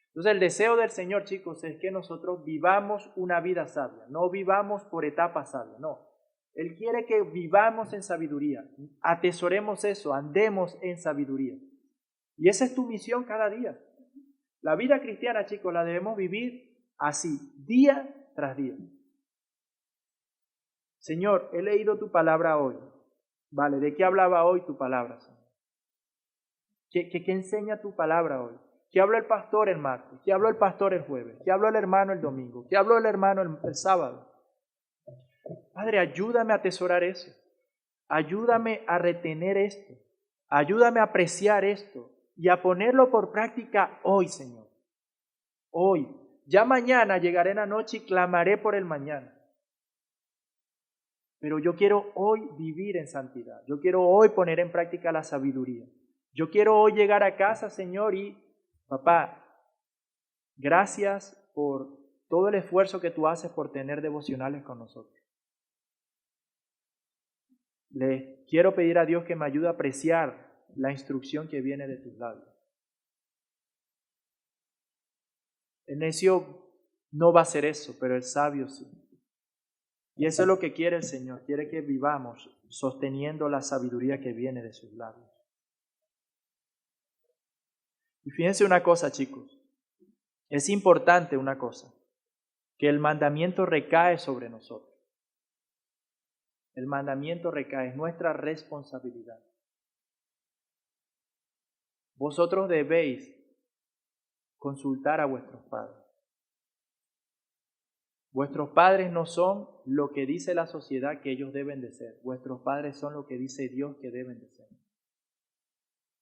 Entonces el deseo del Señor, chicos, es que nosotros vivamos una vida sabia, no vivamos por etapas sabias, no. Él quiere que vivamos en sabiduría, atesoremos eso, andemos en sabiduría. Y esa es tu misión cada día. La vida cristiana, chicos, la debemos vivir así, día tras día. Señor, he leído tu palabra hoy. Vale, ¿de qué hablaba hoy tu palabra, Señor? ¿Qué enseña tu palabra hoy? ¿Qué habló el pastor el martes? ¿Qué habló el pastor el jueves? ¿Qué habló el hermano el domingo? ¿Qué habló el hermano el sábado? Padre, ayúdame a atesorar eso. Ayúdame a retener esto. Ayúdame a apreciar esto y a ponerlo por práctica hoy, Señor. Hoy. Ya mañana llegaré en la noche y clamaré por el mañana. Pero yo quiero hoy vivir en santidad. Yo quiero hoy poner en práctica la sabiduría. Yo quiero hoy llegar a casa, Señor, y papá, gracias por todo el esfuerzo que tú haces por tener devocionales con nosotros. Le quiero pedir a Dios que me ayude a apreciar la instrucción que viene de tus labios. El necio no va a hacer eso, pero el sabio sí. Y eso es lo que quiere el Señor. Quiere que vivamos sosteniendo la sabiduría que viene de sus labios. Y fíjense una cosa, chicos. Es importante una cosa, que el mandamiento recae sobre nosotros. El mandamiento recae, es nuestra responsabilidad. Vosotros debéis consultar a vuestros padres. Vuestros padres no son lo que dice la sociedad que ellos deben de ser. Vuestros padres son lo que dice Dios que deben de ser.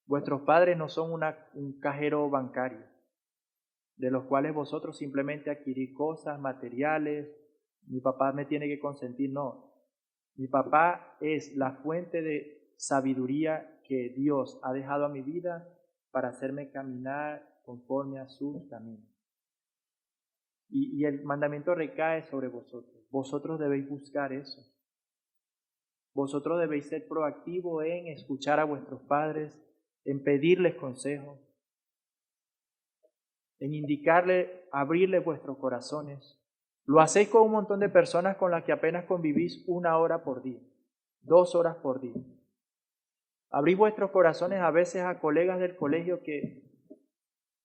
Vuestros padres no son un cajero bancario, de los cuales vosotros simplemente adquirís cosas materiales. Mi papá me tiene que consentir, no. Mi papá es la fuente de sabiduría que Dios ha dejado a mi vida para hacerme caminar conforme a sus caminos. Y el mandamiento recae sobre vosotros. Vosotros debéis buscar eso. Vosotros debéis ser proactivos en escuchar a vuestros padres, en pedirles consejo, en indicarle, abrirles vuestros corazones. Lo hacéis con un montón de personas con las que apenas convivís 1 hora por día, 2 horas por día. Abrís vuestros corazones a veces a colegas del colegio que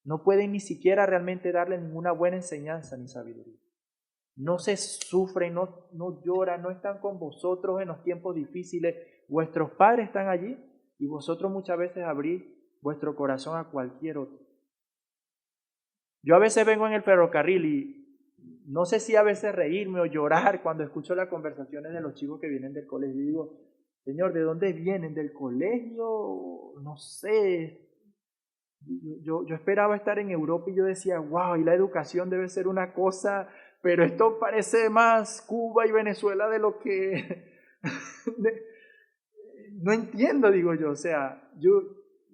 no pueden ni siquiera realmente darle ninguna buena enseñanza ni sabiduría. No se sufren, no lloran, no están con vosotros en los tiempos difíciles. Vuestros padres están allí y vosotros muchas veces abrís vuestro corazón a cualquier otro. Yo a veces vengo en el ferrocarril y no sé si a veces reírme o llorar cuando escucho las conversaciones de los chicos que vienen del colegio. Y digo, Señor, ¿de dónde vienen? ¿Del colegio? No sé. Yo esperaba estar en Europa y yo decía, wow, y la educación debe ser una cosa, pero esto parece más Cuba y Venezuela de lo que... No entiendo, digo yo, o sea, yo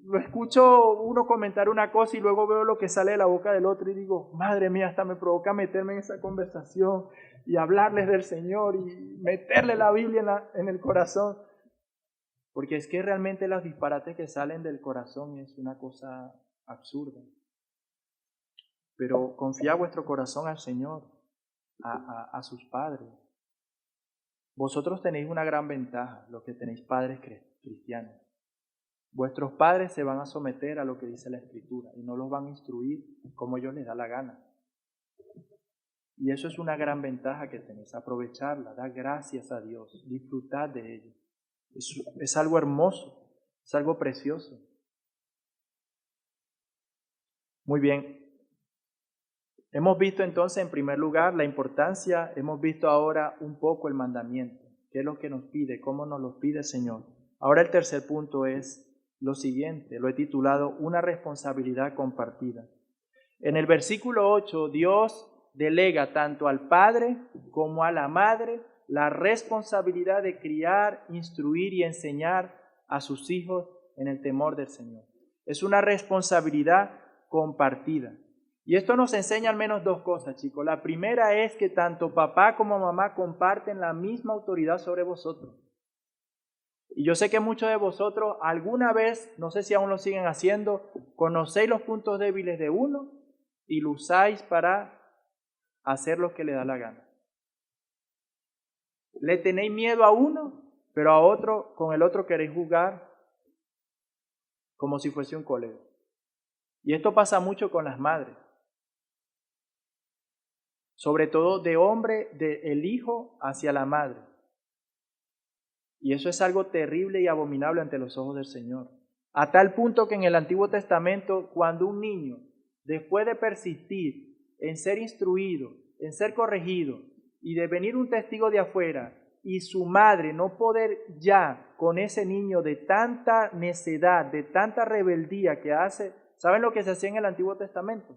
lo escucho uno comentar una cosa y luego veo lo que sale de la boca del otro y digo, madre mía, hasta me provoca meterme en esa conversación y hablarles del Señor y meterle la Biblia en el corazón. Porque es que realmente los disparates que salen del corazón es una cosa absurda. Pero confía vuestro corazón al Señor, a sus padres. Vosotros tenéis una gran ventaja, los que tenéis padres cristianos. Vuestros padres se van a someter a lo que dice la Escritura y no los van a instruir como ellos les da la gana. Y eso es una gran ventaja que tenéis, aprovecharla, dar gracias a Dios, disfrutad de ello. Es algo hermoso, es algo precioso. Muy bien. Hemos visto entonces en primer lugar la importancia, hemos visto ahora un poco el mandamiento, qué es lo que nos pide, cómo nos lo pide el Señor. Ahora el tercer punto es lo siguiente, lo he titulado una responsabilidad compartida. En el versículo 8, Dios delega tanto al padre como a la madre la responsabilidad de criar, instruir y enseñar a sus hijos en el temor del Señor. Es una responsabilidad compartida. Y esto nos enseña al menos 2 cosas, chicos. La primera es que tanto papá como mamá comparten la misma autoridad sobre vosotros. Y yo sé que muchos de vosotros alguna vez, no sé si aún lo siguen haciendo, conocéis los puntos débiles de uno y lo usáis para hacer lo que le da la gana. Le tenéis miedo a uno, pero a otro, con el otro queréis jugar como si fuese un colega. Y esto pasa mucho con las madres. Sobre todo de hombre, del hijo hacia la madre. Y eso es algo terrible y abominable ante los ojos del Señor. A tal punto que en el Antiguo Testamento, cuando un niño, después de persistir en ser instruido, en ser corregido, y de venir un testigo de afuera, y su madre no poder ya con ese niño de tanta necedad, de tanta rebeldía que hace, ¿saben lo que se hacía en el Antiguo Testamento?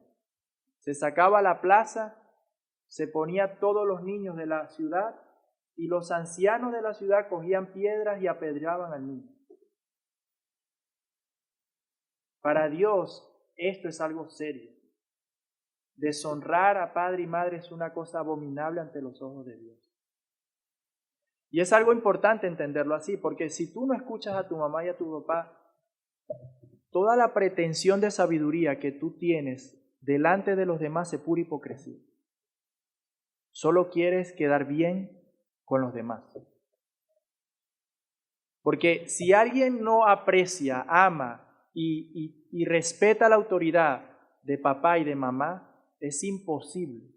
Se sacaba a la plaza, se ponía todos los niños de la ciudad, y los ancianos de la ciudad cogían piedras y apedreaban al niño. Para Dios esto es algo serio. Deshonrar a padre y madre es una cosa abominable ante los ojos de Dios. Y es algo importante entenderlo así, porque si tú no escuchas a tu mamá y a tu papá, toda la pretensión de sabiduría que tú tienes delante de los demás es pura hipocresía. Solo quieres quedar bien con los demás. Porque si alguien no aprecia, ama y respeta la autoridad de papá y de mamá, es imposible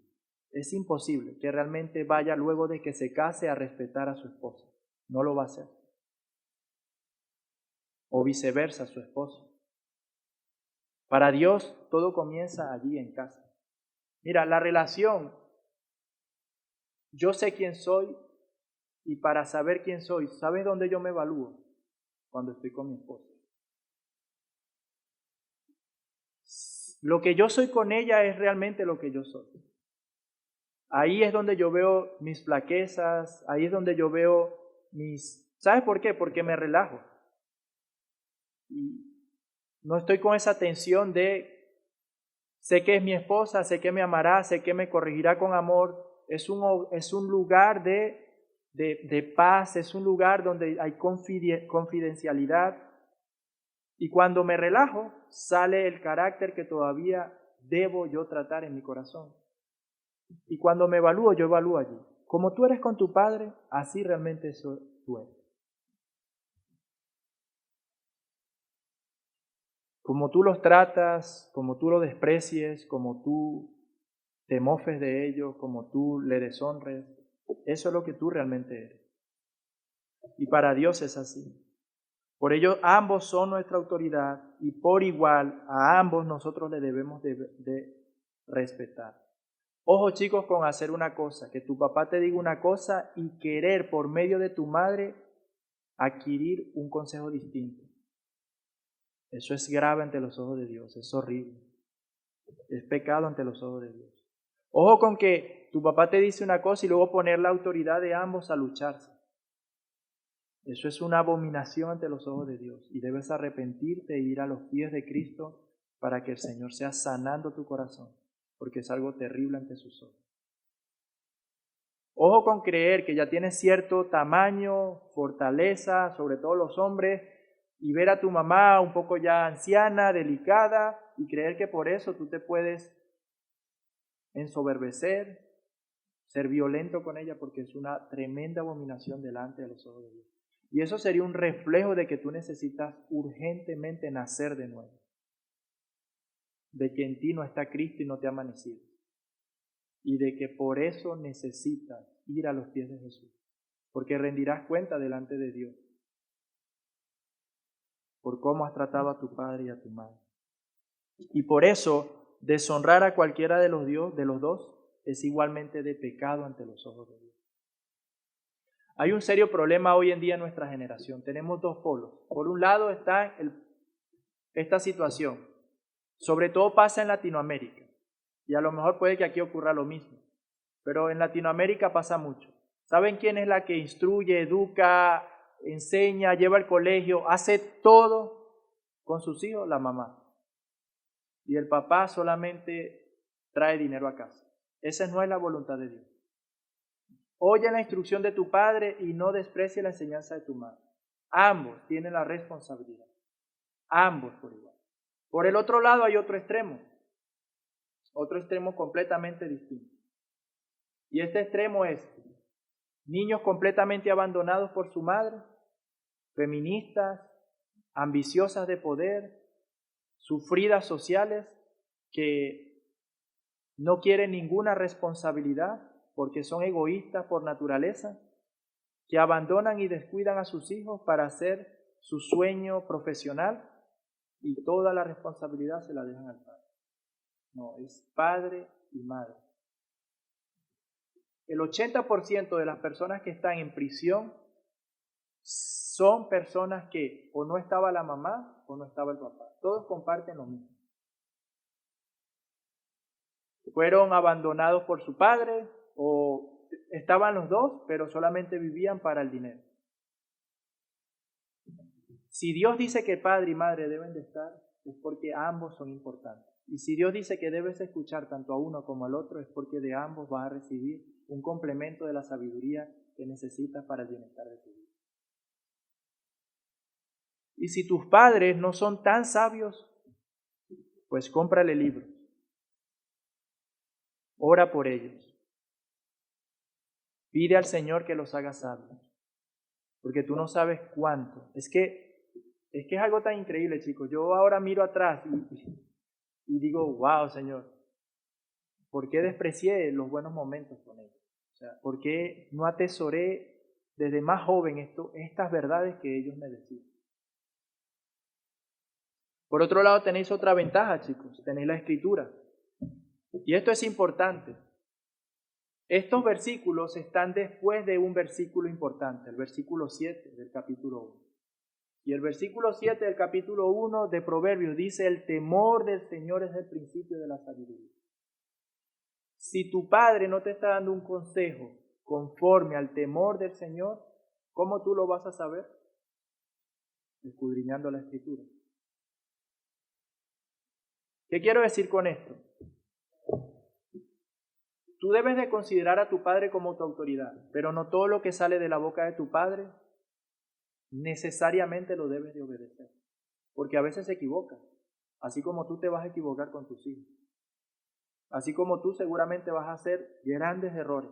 que realmente vaya luego de que se case a respetar a su esposa. No lo va a hacer. O viceversa, su esposo. Para Dios todo comienza allí en casa. Mira, la relación, yo sé quién soy y para saber quién soy, ¿sabes dónde yo me evalúo? Cuando estoy con mi esposa. Lo que yo soy con ella es realmente lo que yo soy. Ahí es donde yo veo mis flaquezas, ahí es donde yo veo mis... ¿Sabes por qué? Porque me relajo. Y no estoy con esa tensión de sé que es mi esposa, sé que me amará, sé que me corregirá con amor. Es un lugar de de paz, es un lugar donde hay confidencialidad. Y cuando me relajo, sale el carácter que todavía debo yo tratar en mi corazón. Y cuando me evalúo, yo evalúo allí. Como tú eres con tu padre, así realmente tú eres. Como tú los tratas, como tú los desprecies, como tú te mofes de ellos, como tú le deshonres, eso es lo que tú realmente eres. Y para Dios es así. Por ello, ambos son nuestra autoridad y por igual a ambos nosotros le debemos de respetar. Ojo chicos con hacer una cosa, que tu papá te diga una cosa y querer por medio de tu madre adquirir un consejo distinto. Eso es grave ante los ojos de Dios, es horrible. Es pecado ante los ojos de Dios. Ojo con que tu papá te dice una cosa y luego poner la autoridad de ambos a lucharse. Eso es una abominación ante los ojos de Dios y debes arrepentirte e ir a los pies de Cristo para que el Señor sea sanando tu corazón, porque es algo terrible ante sus ojos. Ojo con creer que ya tienes cierto tamaño, fortaleza, sobre todo los hombres, y ver a tu mamá un poco ya anciana, delicada, y creer que por eso tú te puedes ensoberbecer, ser violento con ella, porque es una tremenda abominación delante de los ojos de Dios. Y eso sería un reflejo de que tú necesitas urgentemente nacer de nuevo, de que en ti no está Cristo y no te ha amanecido, y de que por eso necesitas ir a los pies de Jesús, porque rendirás cuenta delante de Dios por cómo has tratado a tu padre y a tu madre. Y por eso deshonrar a cualquiera de los dos es igualmente de pecado ante los ojos de Dios. Hay un serio problema hoy en día en nuestra generación. Tenemos dos polos. Por un lado está esta situación. Sobre todo pasa en Latinoamérica. Y a lo mejor puede que aquí ocurra lo mismo. Pero en Latinoamérica pasa mucho. ¿Saben quién es la que instruye, educa, enseña, lleva al colegio, hace todo con sus hijos? La mamá. Y el papá solamente trae dinero a casa. Esa no es la voluntad de Dios. Oye la instrucción de tu padre y no desprecie la enseñanza de tu madre. Ambos tienen la responsabilidad. Ambos por igual. Por el otro lado hay otro extremo completamente distinto. Y este extremo es niños completamente abandonados por su madre, feministas, ambiciosas de poder, sufridas sociales, que no quieren ninguna responsabilidad porque son egoístas por naturaleza, que abandonan y descuidan a sus hijos para hacer su sueño profesional y toda la responsabilidad se la dejan al padre. No, es padre y madre. El 80% de las personas que están en prisión son personas que o no estaba la mamá o no estaba el papá. Todos comparten lo mismo. Fueron abandonados por su padre o estaban los dos, pero solamente vivían para el dinero. Si Dios dice que padre y madre deben de estar, es porque ambos son importantes. Y si Dios dice que debes escuchar tanto a uno como al otro, es porque de ambos vas a recibir un complemento de la sabiduría que necesitas para el bienestar de tu vida. Y si tus padres no son tan sabios, pues cómprale libros. Ora por ellos. Pide al Señor que los haga sabios. Porque tú no sabes cuánto. Es que es algo tan increíble, chicos. Yo ahora miro atrás y digo, wow, Señor, ¿por qué desprecié los buenos momentos con ellos? O sea, ¿por qué no atesoré desde más joven estas verdades que ellos me decían? Por otro lado, tenéis otra ventaja, chicos. Tenéis la Escritura. Y esto es importante. Estos versículos están después de un versículo importante, el versículo 7 del capítulo 1. Y el versículo 7 del capítulo 1 de Proverbios dice, el temor del Señor es el principio de la sabiduría. Si tu padre no te está dando un consejo conforme al temor del Señor, ¿cómo tú lo vas a saber? Escudriñando la Escritura. ¿Qué quiero decir con esto? Tú debes de considerar a tu padre como tu autoridad, pero no todo lo que sale de la boca de tu padre necesariamente lo debes de obedecer, porque a veces se equivoca, así como tú te vas a equivocar con tus hijos, así como tú seguramente vas a hacer grandes errores,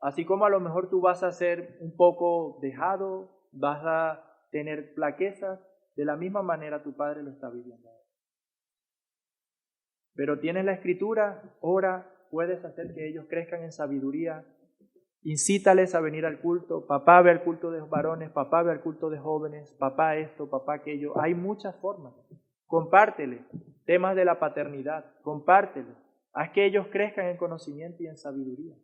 así como a lo mejor tú vas a ser un poco dejado, vas a tener flaquezas, de la misma manera tu padre lo está viviendo. Pero tienes la escritura, ora, puedes hacer que ellos crezcan en sabiduría, incítales a venir al culto, papá ve al culto de varones, papá ve al culto de jóvenes, papá esto, papá aquello, hay muchas formas. Compártele temas de la paternidad, compártele, haz que ellos crezcan en conocimiento y en sabiduría.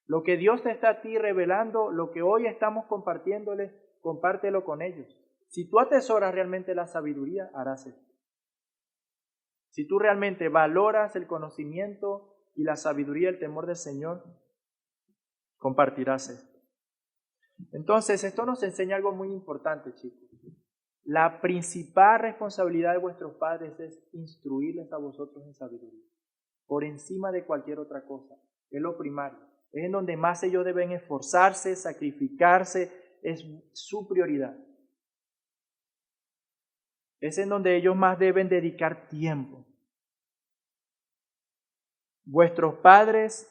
Lo que Dios te está a ti revelando, lo que hoy estamos compartiéndole, compártelo con ellos. Si tú atesoras realmente la sabiduría, harás esto. Si tú realmente valoras el conocimiento y la sabiduría, el temor del Señor, compartirás esto. Entonces, esto nos enseña algo muy importante, chicos. La principal responsabilidad de vuestros padres es instruirles a vosotros en sabiduría, por encima de cualquier otra cosa. Es lo primario. Es en donde más ellos deben esforzarse, sacrificarse, es su prioridad. Es en donde ellos más deben dedicar tiempo. Vuestros padres,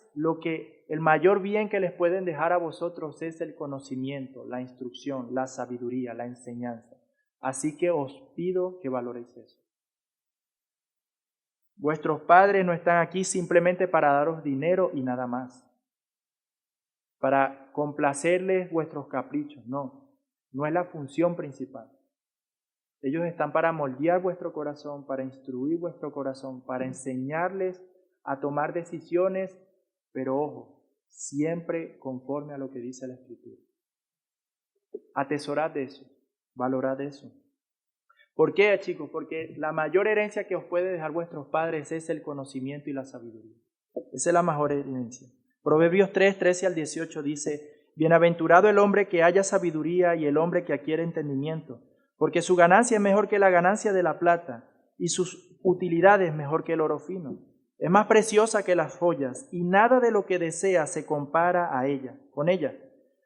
el mayor bien que les pueden dejar a vosotros es el conocimiento, la instrucción, la sabiduría, la enseñanza. Así que os pido que valoréis eso. Vuestros padres no están aquí simplemente para daros dinero y nada más, para complacerles vuestros caprichos, no es la función principal. Ellos están para moldear vuestro corazón, para instruir vuestro corazón, para enseñarles a tomar decisiones, pero ojo, siempre conforme a lo que dice la Escritura. Atesorad de eso, valorad eso. ¿Por qué, chicos? Porque la mayor herencia que os puede dejar vuestros padres es el conocimiento y la sabiduría. Esa es la mejor herencia. Proverbios 3, 13 al 18 dice, bienaventurado el hombre que haya sabiduría y el hombre que adquiere entendimiento, porque su ganancia es mejor que la ganancia de la plata y sus utilidades mejor que el oro fino. Es más preciosa que las joyas y nada de lo que desea se compara con ella.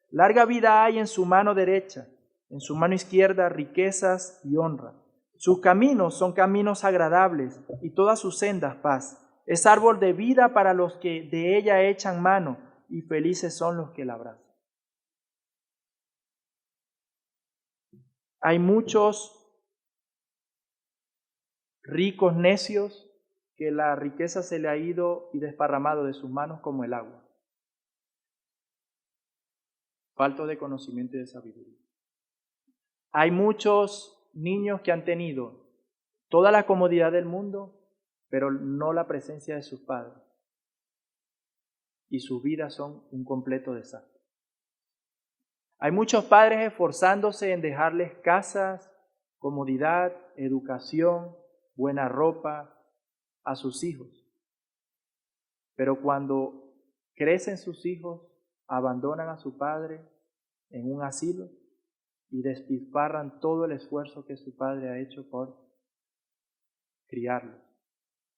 Larga vida hay en su mano derecha, en su mano izquierda riquezas y honra. Sus caminos son caminos agradables y todas sus sendas paz. Es árbol de vida para los que de ella echan mano y felices son los que la abrazan. Hay muchos ricos necios que la riqueza se le ha ido y desparramado de sus manos como el agua. Falto de conocimiento y de sabiduría. Hay muchos niños que han tenido toda la comodidad del mundo, pero no la presencia de sus padres. Y sus vidas son un completo desastre. Hay muchos padres esforzándose en dejarles casas, comodidad, educación, buena ropa a sus hijos. Pero cuando crecen sus hijos, abandonan a su padre en un asilo y despilfarran todo el esfuerzo que su padre ha hecho por criarlos.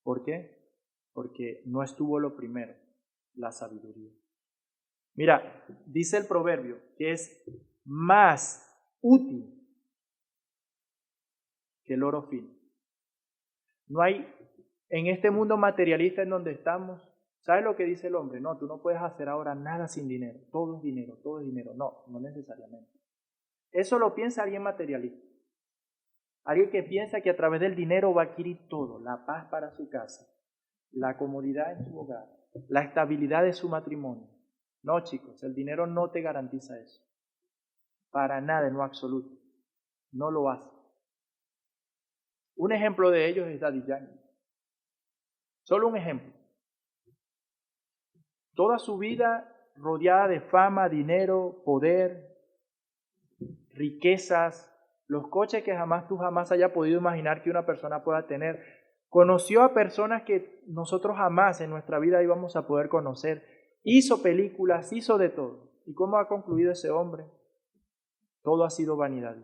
¿Por qué? Porque no estuvo lo primero, la sabiduría. Mira, dice el proverbio que es más útil que el oro fino. No hay, en este mundo materialista en donde estamos, ¿sabes lo que dice el hombre? No, tú no puedes hacer ahora nada sin dinero, todo es dinero, todo es dinero. No, no necesariamente. Eso lo piensa alguien materialista. Alguien que piensa que a través del dinero va a adquirir todo, la paz para su casa, la comodidad en su hogar, la estabilidad de su matrimonio. No, chicos, el dinero no te garantiza eso. Para nada, en lo absoluto. No lo hace. Un ejemplo de ellos es Daddy Yankee. Solo un ejemplo. Toda su vida rodeada de fama, dinero, poder, riquezas, los coches que tú jamás hayas podido imaginar que una persona pueda tener. Conoció a personas que nosotros jamás en nuestra vida íbamos a poder conocer. Hizo películas, hizo de todo. ¿Y cómo ha concluido ese hombre? Todo ha sido vanidad.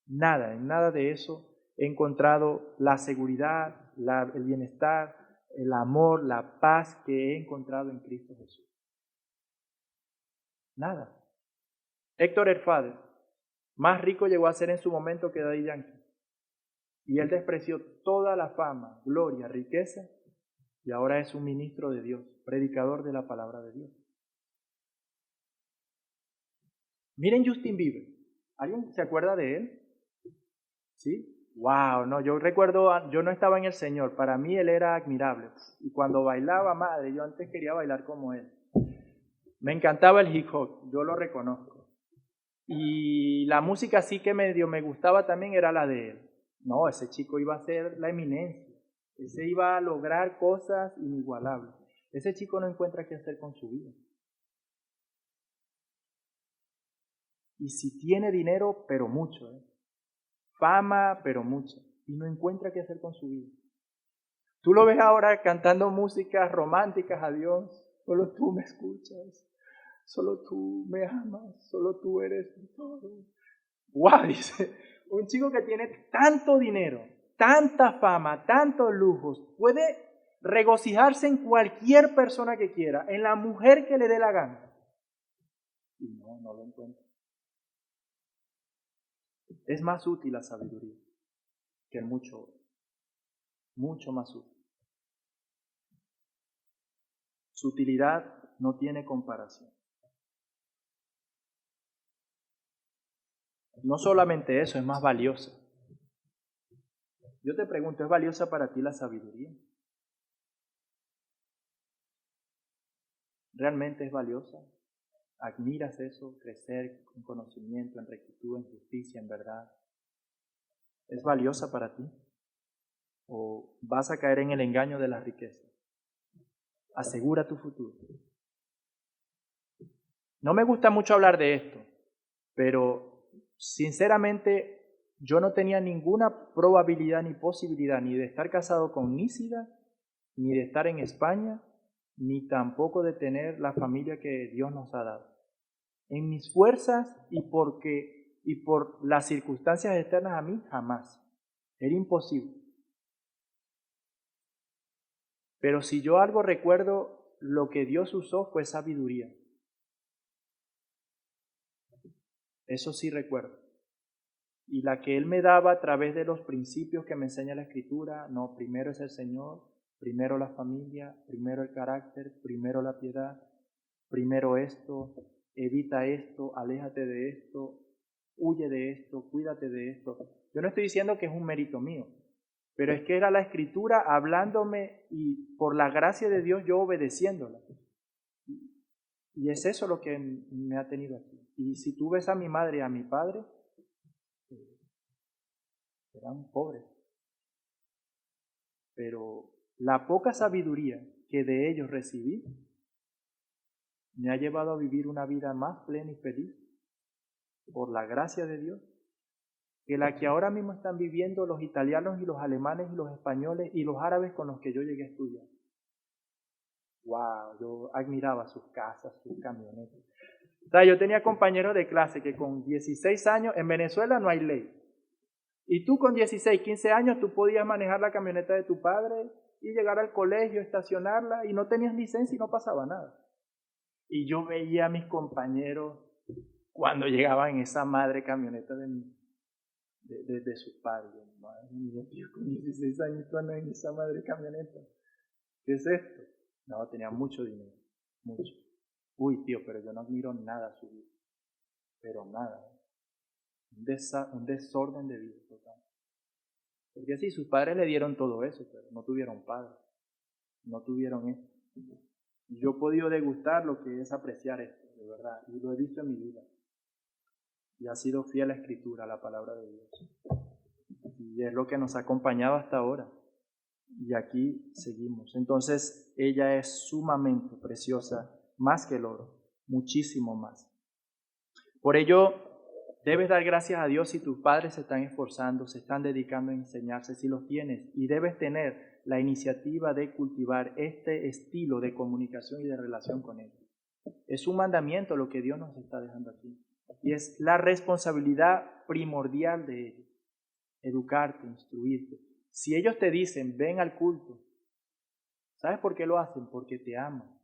Nada, en nada de eso he encontrado la seguridad, el bienestar, el amor, la paz que he encontrado en Cristo Jesús. Nada. Héctor el Father, más rico llegó a ser en su momento que Daddy Yankee. Y él despreció toda la fama, gloria, riqueza, y ahora es un ministro de Dios, predicador de la palabra de Dios. Miren Justin Bieber. ¿Alguien se acuerda de él? ¿Sí? Wow, no, yo recuerdo, yo no estaba en el Señor, para mí él era admirable. Y cuando bailaba, madre, yo antes quería bailar como él. Me encantaba el hip hop, yo lo reconozco. Y la música sí que medio me gustaba también era la de él. No, ese chico iba a ser la eminencia. Ese iba a lograr cosas inigualables. Ese chico no encuentra qué hacer con su vida. Y si tiene dinero, pero mucho, fama, pero mucha, y no encuentra qué hacer con su vida. Tú lo ves ahora cantando músicas románticas a Dios, solo tú me escuchas, solo tú me amas, solo tú eres mi todo. ¡Wow! Dice, un chico que tiene tanto dinero, tanta fama, tantos lujos, puede regocijarse en cualquier persona que quiera, en la mujer que le dé la gana. Y no lo encuentra. Es más útil la sabiduría que el mucho oro. Mucho más útil. Su utilidad no tiene comparación. No solamente eso, es más valiosa. Yo te pregunto, ¿es valiosa para ti la sabiduría? ¿Realmente es valiosa? ¿Admiras eso? Crecer en conocimiento, en rectitud, en justicia, en verdad. ¿Es valiosa para ti? ¿O vas a caer en el engaño de la riqueza? Asegura tu futuro. No me gusta mucho hablar de esto, pero sinceramente yo no tenía ninguna probabilidad ni posibilidad ni de estar casado con Nísida, ni de estar en España, ni tampoco de tener la familia que Dios nos ha dado. En mis fuerzas y por las circunstancias externas a mí, jamás. Era imposible. Pero si yo algo recuerdo, lo que Dios usó fue sabiduría. Eso sí recuerdo. Y la que Él me daba a través de los principios que me enseña la Escritura, no, primero es el Señor, primero la familia, primero el carácter, primero la piedad, primero esto, evita esto, aléjate de esto, huye de esto, cuídate de esto. Yo no estoy diciendo que es un mérito mío, pero es que era la Escritura hablándome y por la gracia de Dios yo obedeciéndola. Y es eso lo que me ha tenido aquí. Y si tú ves a mi madre y a mi padre, eran pobres. Pero la poca sabiduría que de ellos recibí me ha llevado a vivir una vida más plena y feliz por la gracia de Dios que la que ahora mismo están viviendo los italianos y los alemanes y los españoles y los árabes con los que yo llegué a estudiar. Wow, yo admiraba sus casas, sus camionetas. O sea, yo tenía compañeros de clase que con 16 años, en Venezuela no hay ley. Y tú con 16, 15 años, tú podías manejar la camioneta de tu padre y llegar al colegio, estacionarla, y no tenías licencia y no pasaba nada. Y yo veía a mis compañeros cuando llegaban en esa madre camioneta de sus padres. Madre mía, tío, con 16 años tú andas en esa madre camioneta. ¿Qué es esto? No, tenía mucho dinero, mucho. Uy, tío, pero yo no admiro nada a su vida. Pero nada. Un desorden de vida total. Porque sí, sus padres le dieron todo eso, pero no tuvieron padre. No tuvieron esto. Y yo he podido degustar lo que es apreciar esto, de verdad. Y lo he visto en mi vida. Y ha sido fiel a la Escritura, a la palabra de Dios. Y es lo que nos ha acompañado hasta ahora. Y aquí seguimos. Entonces, ella es sumamente preciosa, más que el oro, muchísimo más. Por ello, debes dar gracias a Dios si tus padres se están esforzando, se están dedicando a enseñarse, si los tienes. Y debes tener la iniciativa de cultivar este estilo de comunicación y de relación con ellos. Es un mandamiento lo que Dios nos está dejando aquí. Y es la responsabilidad primordial de ellos. Educarte, instruirte. Si ellos te dicen, ven al culto, ¿Sabes por qué lo hacen? Porque te aman,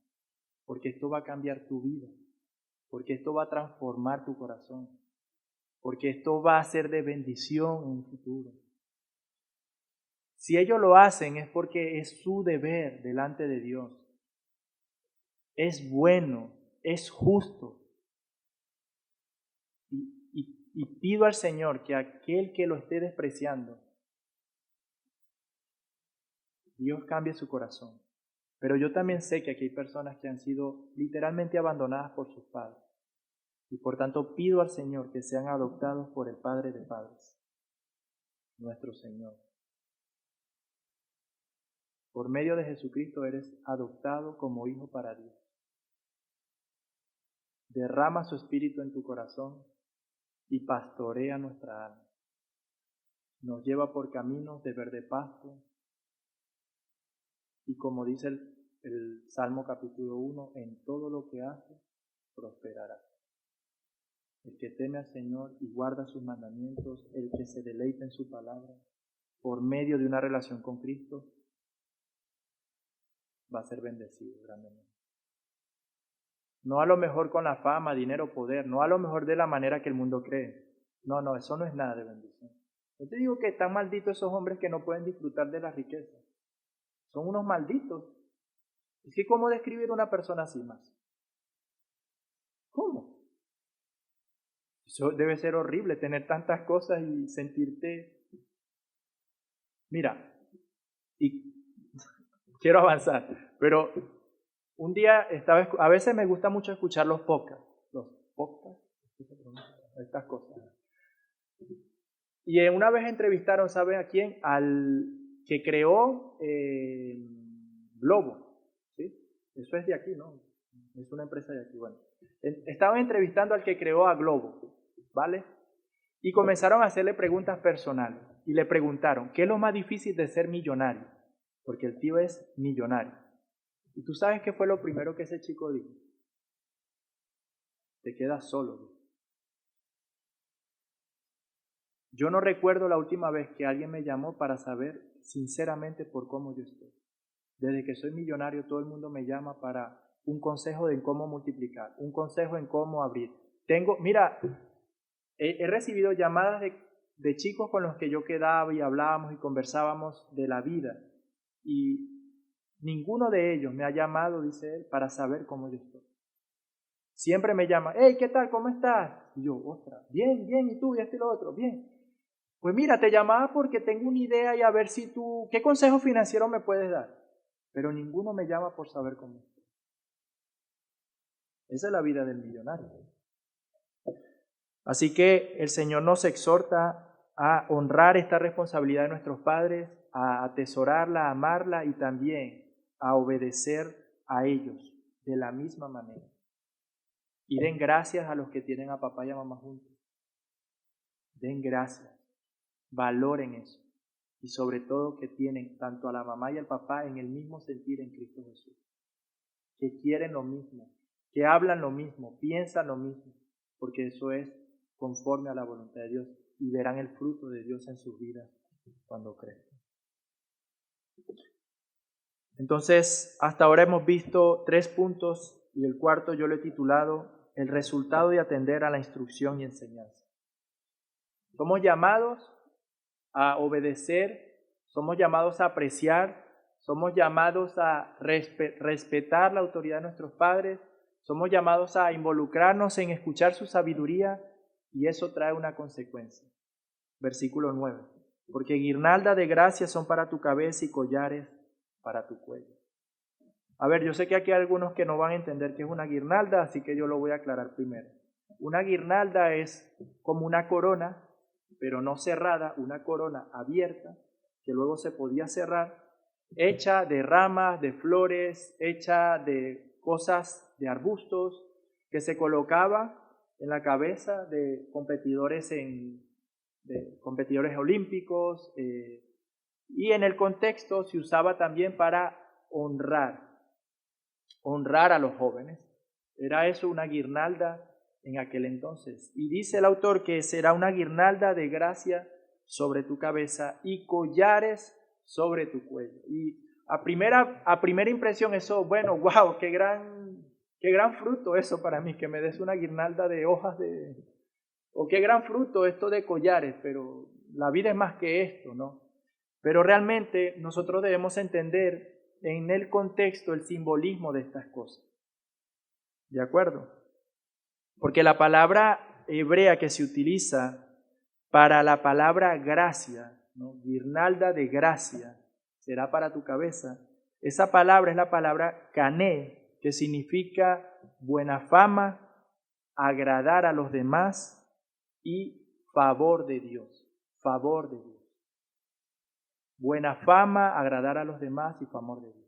porque esto va a cambiar tu vida, porque esto va a transformar tu corazón, porque esto va a ser de bendición en un futuro. Si ellos lo hacen es porque es su deber delante de Dios. Es bueno, es justo. Y pido al Señor que aquel que lo esté despreciando, Dios cambie su corazón. Pero yo también sé que aquí hay personas que han sido literalmente abandonadas por sus padres. Y por tanto pido al Señor que sean adoptados por el Padre de Padres, nuestro Señor. Por medio de Jesucristo eres adoptado como hijo para Dios. Derrama su espíritu en tu corazón y pastorea nuestra alma. Nos lleva por caminos de verde pasto y como dice el Salmo capítulo 1, en todo lo que hace prosperará. El que teme al Señor y guarda sus mandamientos, el que se deleita en su palabra, por medio de una relación con Cristo, va a ser bendecido grandemente. No a lo mejor con la fama, dinero, poder, no a lo mejor de la manera que el mundo cree. No, eso no es nada de bendición. Yo te digo que están malditos esos hombres que no pueden disfrutar de la riqueza. Son unos malditos. Es que ¿cómo describir una persona así más? ¿Cómo? Eso debe ser horrible, tener tantas cosas y sentirte... Mira, y quiero avanzar, pero un día a veces me gusta mucho escuchar los podcasts, estas cosas. Y una vez entrevistaron, ¿sabe a quién? Al que creó Globo, ¿sí? Eso es de aquí, ¿no? Es una empresa de aquí, bueno. Estaban entrevistando al que creó a Globo, ¿vale? Y comenzaron a hacerle preguntas personales. Y le preguntaron, ¿qué es lo más difícil de ser millonario? Porque el tío es millonario. ¿Y tú sabes qué fue lo primero que ese chico dijo? Te quedas solo. Yo no recuerdo la última vez que alguien me llamó para saber sinceramente por cómo yo estoy. Desde que soy millonario, todo el mundo me llama para un consejo de cómo multiplicar, un consejo en cómo abrir. Mira, he recibido llamadas de chicos con los que yo quedaba y hablábamos y conversábamos de la vida. Y ninguno de ellos me ha llamado, dice él, para saber cómo yo estoy. Siempre me llama, hey, ¿qué tal? ¿Cómo estás? Y yo, ostras, bien, ¿y tú? ¿Y esto y lo otro? Bien. Pues mira, te llamaba porque tengo una idea y a ver si ¿qué consejo financiero me puedes dar? Pero ninguno me llama por saber cómo estoy. Esa es la vida del millonario. Así que el Señor nos exhorta a honrar esta responsabilidad de nuestros padres, a atesorarla, a amarla y también a obedecer a ellos de la misma manera. Y den gracias a los que tienen a papá y a mamá juntos. Den gracias, valoren eso. Y sobre todo que tienen tanto a la mamá y al papá en el mismo sentir en Cristo Jesús. Que quieren lo mismo, que hablan lo mismo, piensan lo mismo, porque eso es conforme a la voluntad de Dios y verán el fruto de Dios en sus vidas cuando crezcan. Entonces, hasta ahora hemos visto 3 puntos y el cuarto yo lo he titulado el resultado de atender a la instrucción y enseñanza. Somos llamados a obedecer, somos llamados a apreciar, somos llamados a respetar la autoridad de nuestros padres, somos llamados a involucrarnos en escuchar su sabiduría y eso trae una consecuencia. Versículo 9. Porque guirnalda de gracias son para tu cabeza y collares para tu cuello. A ver, yo sé que aquí hay algunos que no van a entender qué es una guirnalda, así que yo lo voy a aclarar primero. Una guirnalda es como una corona, pero no cerrada, una corona abierta, que luego se podía cerrar, hecha de ramas, de flores, hecha de cosas, de arbustos, que se colocaba en la cabeza de competidores olímpicos, y en el contexto se usaba también para honrar a los jóvenes. Era eso una guirnalda en aquel entonces. Y dice el autor que será una guirnalda de gracia sobre tu cabeza y collares sobre tu cuello. Y A primera impresión eso, bueno, wow, qué gran fruto eso para mí, que me des una guirnalda de hojas o qué gran fruto esto de collares, pero la vida es más que esto, ¿no? Pero realmente nosotros debemos entender en el contexto el simbolismo de estas cosas. ¿De acuerdo? Porque la palabra hebrea que se utiliza para la palabra gracia, ¿no? Guirnalda de gracia, será para tu cabeza. Esa palabra es la palabra cané, que significa buena fama, agradar a los demás y favor de Dios. Favor de Dios. Buena fama, agradar a los demás y favor de Dios.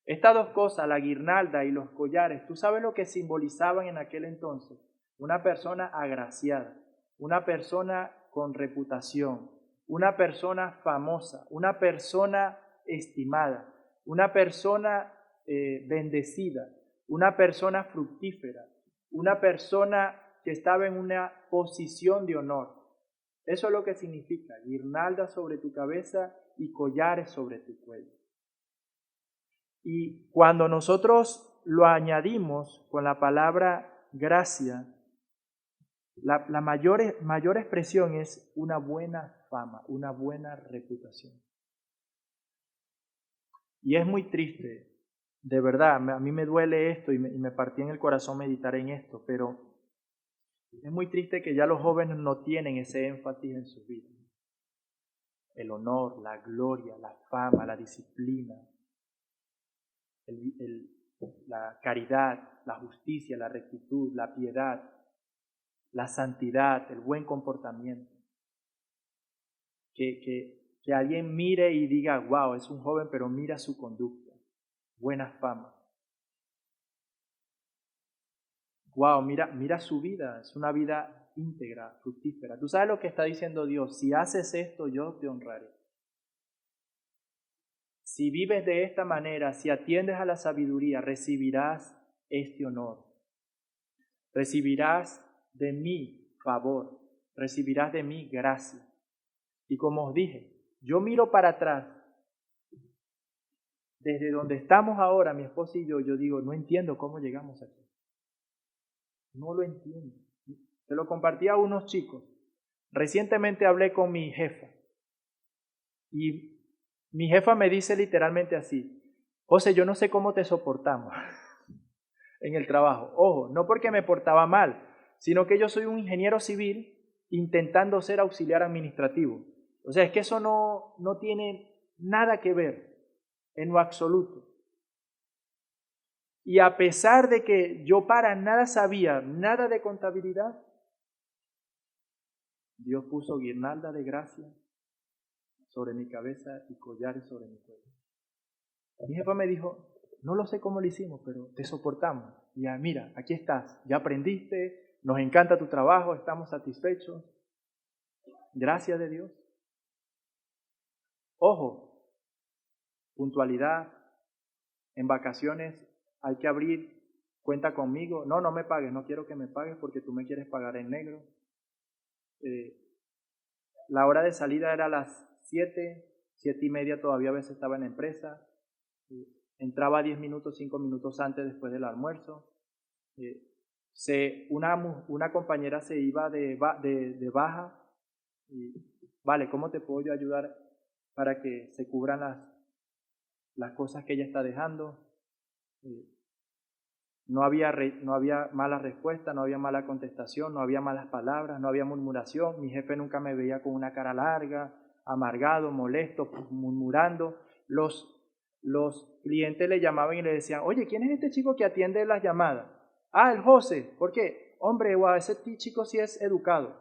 Estas dos cosas, la guirnalda y los collares, ¿tú sabes lo que simbolizaban en aquel entonces? Una persona agraciada, una persona con reputación, una persona famosa, una persona estimada, una persona bendecida, una persona fructífera, una persona que estaba en una posición de honor. Eso es lo que significa guirnalda sobre tu cabeza y collares sobre tu cuello. Y cuando nosotros lo añadimos con la palabra gracia, la mayor expresión es una buena fama, una buena reputación. Y es muy triste, de verdad, a mí me duele esto y me partí en el corazón meditar en esto, pero es muy triste que ya los jóvenes no tienen ese énfasis en su vida. El honor, la gloria, la fama, la disciplina, la caridad, la justicia, la rectitud, la piedad, la santidad, el buen comportamiento. Que alguien mire y diga, wow, es un joven, pero mira su conducta, buena fama. Wow, mira su vida, es una vida íntegra, fructífera. Tú sabes lo que está diciendo Dios, si haces esto, yo te honraré. Si vives de esta manera, si atiendes a la sabiduría, recibirás este honor. Recibirás de mí favor, recibirás de mí gracia. Y como os dije, yo miro para atrás, desde donde estamos ahora, mi esposa y yo digo, no entiendo cómo llegamos aquí. No lo entiendo. Se lo compartí a unos chicos. Recientemente hablé con mi jefa y mi jefa me dice literalmente así, José, yo no sé cómo te soportamos en el trabajo. Ojo, no porque me portaba mal, sino que yo soy un ingeniero civil intentando ser auxiliar administrativo. O sea, es que eso no tiene nada que ver en lo absoluto. Y a pesar de que yo para nada sabía nada de contabilidad, Dios puso guirnalda de gracia sobre mi cabeza y collares sobre mi cuello. Mi jefa me dijo, no lo sé cómo lo hicimos, pero te soportamos. Y ya, mira, aquí estás, ya aprendiste, nos encanta tu trabajo, estamos satisfechos. Gracias de Dios. Ojo, puntualidad, en vacaciones hay que abrir cuenta conmigo. No me pagues, no quiero que me pagues porque tú me quieres pagar en negro. La hora de salida era a las 7:30 todavía a veces estaba en la empresa. Entraba 10 minutos, 5 minutos antes después del almuerzo. Una compañera se iba de baja y, vale, ¿cómo te puedo yo ayudar para que se cubran las cosas que ella está dejando? No había mala respuesta, no había mala contestación, no había malas palabras, no había murmuración. Mi jefe nunca me veía con una cara larga, amargado, molesto, murmurando. Los clientes le llamaban y le decían, oye, ¿quién es este chico que atiende las llamadas? Ah, el José. ¿Por qué? Hombre, wow, ese chico sí es educado.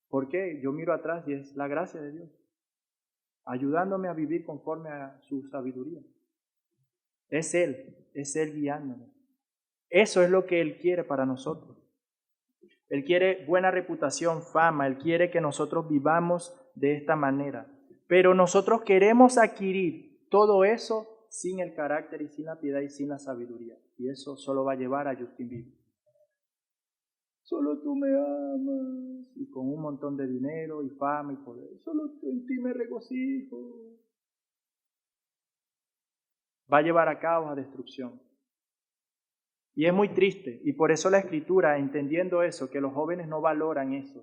¿Por qué? Yo miro atrás y es la gracia de Dios, ayudándome a vivir conforme a su sabiduría. Es Él guiándome. Eso es lo que Él quiere para nosotros. Él quiere buena reputación, fama, Él quiere que nosotros vivamos de esta manera. Pero nosotros queremos adquirir todo eso sin el carácter y sin la piedad y sin la sabiduría. Y eso solo va a llevar a Justin Bieber. solo tú me amas, y con un montón de dinero y fama y poder, solo en ti me regocijo, va a llevar a cabo a destrucción. Y es muy triste, y por eso la Escritura, entendiendo eso, que los jóvenes no valoran eso.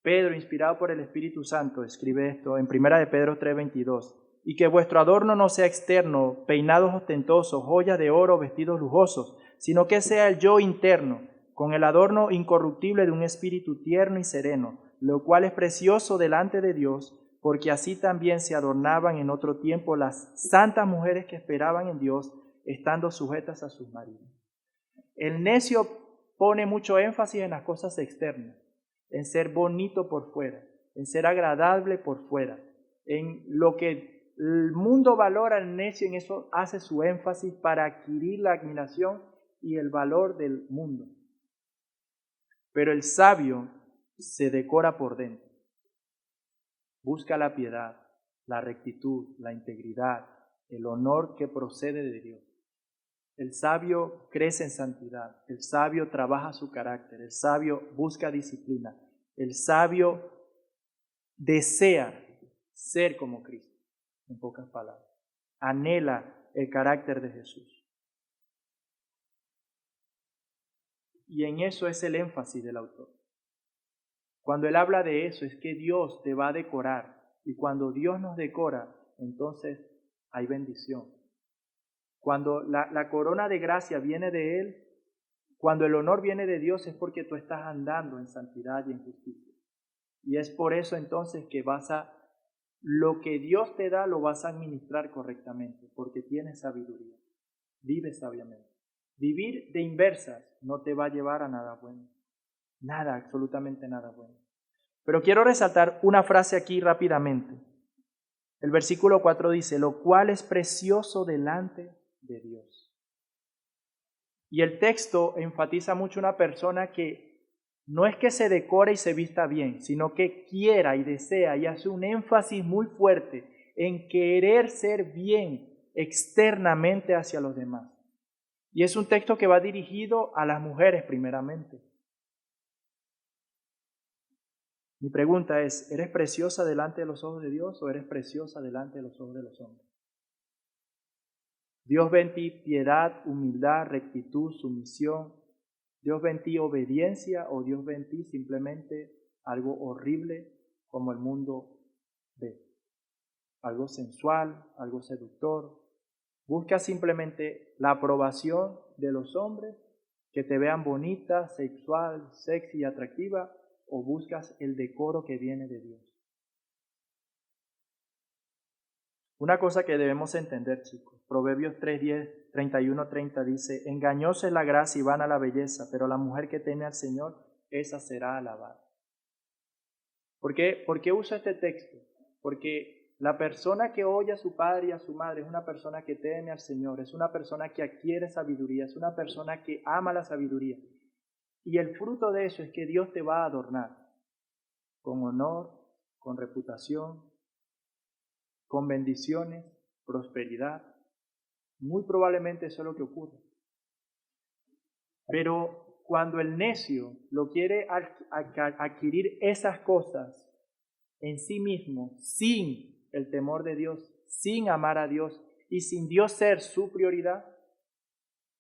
Pedro, inspirado por el Espíritu Santo, escribe esto en 1 de Pedro 3:22, y que vuestro adorno no sea externo, peinados ostentosos, joyas de oro, vestidos lujosos, sino que sea el yo interno, con el adorno incorruptible de un espíritu tierno y sereno, lo cual es precioso delante de Dios, porque así también se adornaban en otro tiempo las santas mujeres que esperaban en Dios, estando sujetas a sus maridos. El necio pone mucho énfasis en las cosas externas, en ser bonito por fuera, en ser agradable por fuera, en lo que el mundo valora. El necio en eso hace su énfasis para adquirir la admiración y el valor del mundo. Pero el sabio se decora por dentro, busca la piedad, la rectitud, la integridad, el honor que procede de Dios. El sabio crece en santidad, el sabio trabaja su carácter, el sabio busca disciplina, el sabio desea ser como Cristo, en pocas palabras, anhela el carácter de Jesús. Y en eso es el énfasis del autor. Cuando él habla de eso es que Dios te va a decorar, y cuando Dios nos decora, entonces hay bendición. Cuando la corona de gracia viene de Él, cuando el honor viene de Dios, es porque tú estás andando en santidad y en justicia. Y es por eso entonces que lo que Dios te da lo vas a administrar correctamente, porque tienes sabiduría. Vives sabiamente. Vivir de inversas no te va a llevar a nada bueno. Nada, absolutamente nada bueno. Pero quiero resaltar una frase aquí rápidamente. El versículo 4 dice, lo cual es precioso delante de Dios. Y el texto enfatiza mucho una persona que no es que se decore y se vista bien, sino que quiera y desea y hace un énfasis muy fuerte en querer ser bien externamente hacia los demás. Y es un texto que va dirigido a las mujeres primeramente. Mi pregunta es, ¿eres preciosa delante de los ojos de Dios o eres preciosa delante de los ojos de los hombres? Dios ve en ti piedad, humildad, rectitud, sumisión. Dios ve en ti obediencia o Dios ve en ti simplemente algo horrible como el mundo ve. Algo sensual, algo seductor. Busca simplemente la aprobación de los hombres, que te vean bonita, sexual, sexy y atractiva, o buscas el decoro que viene de Dios. Una cosa que debemos entender, chicos, Proverbios 3:10, 31-30 dice, engañosa es la gracia y vana la belleza, pero la mujer que teme al Señor, esa será alabada. ¿Por qué uso este texto? Porque la persona que oye a su padre y a su madre es una persona que teme al Señor, es una persona que adquiere sabiduría, es una persona que ama la sabiduría. Y el fruto de eso es que Dios te va a adornar con honor, con reputación, con bendiciones, prosperidad. Muy probablemente eso es lo que ocurre. Pero cuando el necio lo quiere adquirir esas cosas en sí mismo, sin el temor de Dios, sin amar a Dios y sin Dios ser su prioridad,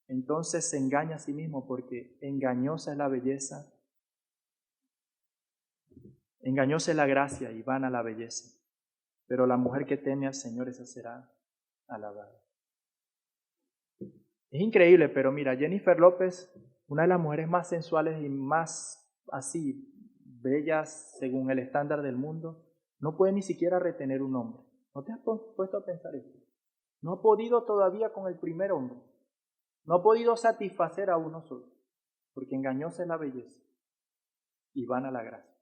entonces se engaña a sí mismo, porque engañosa es la belleza, engañosa es la gracia y vana la belleza. Pero la mujer que teme al Señor, esa será alabada. Es increíble, pero mira, Jennifer López, una de las mujeres más sensuales y más así bellas según el estándar del mundo, no puede ni siquiera retener un hombre. ¿No te has puesto a pensar esto? No ha podido todavía con el primer hombre. No ha podido satisfacer a uno solo, porque engañosa es la belleza y vana la gracia.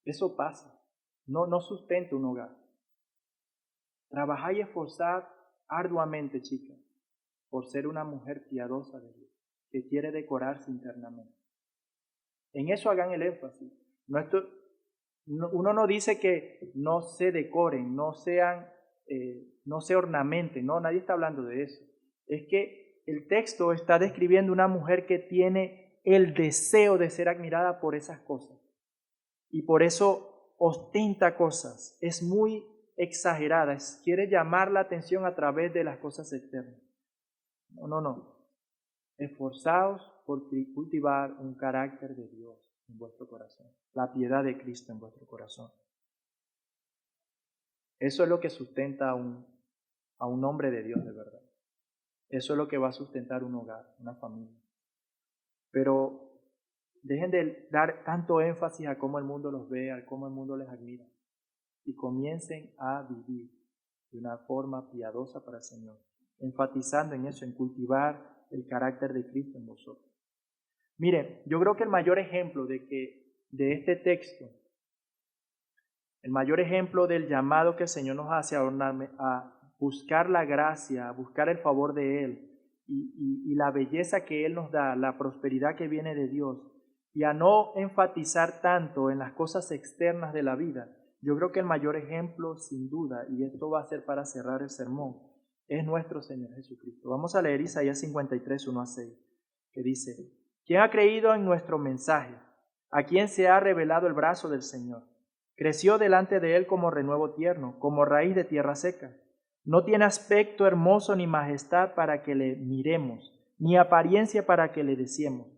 Eso pasa. No sustenta un hogar. Trabajad y esforzad arduamente, chicas, por ser una mujer piadosa de Dios, que quiere decorarse internamente. En eso hagan el énfasis. Uno no dice que no se decoren, no se ornamenten, no, nadie está hablando de eso. Es que el texto está describiendo una mujer que tiene el deseo de ser admirada por esas cosas. Y por eso ostenta cosas. Es muy exagerada. Quiere llamar la atención a través de las cosas externas. No. Esforzaos por cultivar un carácter de Dios en vuestro corazón. La piedad de Cristo en vuestro corazón. Eso es lo que sustenta a un hombre de Dios de verdad. Eso es lo que va a sustentar un hogar, una familia. Pero dejen de dar tanto énfasis a cómo el mundo los ve, a cómo el mundo les admira. Y comiencen a vivir de una forma piadosa para el Señor, enfatizando en eso, en cultivar el carácter de Cristo en vosotros. Miren, yo creo que el mayor ejemplo de este texto, el mayor ejemplo del llamado que el Señor nos hace a buscar la gracia, a buscar el favor de Él y la belleza que Él nos da, la prosperidad que viene de Dios, y a no enfatizar tanto en las cosas externas de la vida. Yo creo que el mayor ejemplo, sin duda, y esto va a ser para cerrar el sermón, es nuestro Señor Jesucristo. Vamos a leer Isaías 53, 1-6, que dice: ¿Quién ha creído en nuestro mensaje? ¿A quién se ha revelado el brazo del Señor? Creció delante de él como renuevo tierno, como raíz de tierra seca. No tiene aspecto hermoso ni majestad para que le miremos, ni apariencia para que le deseemos.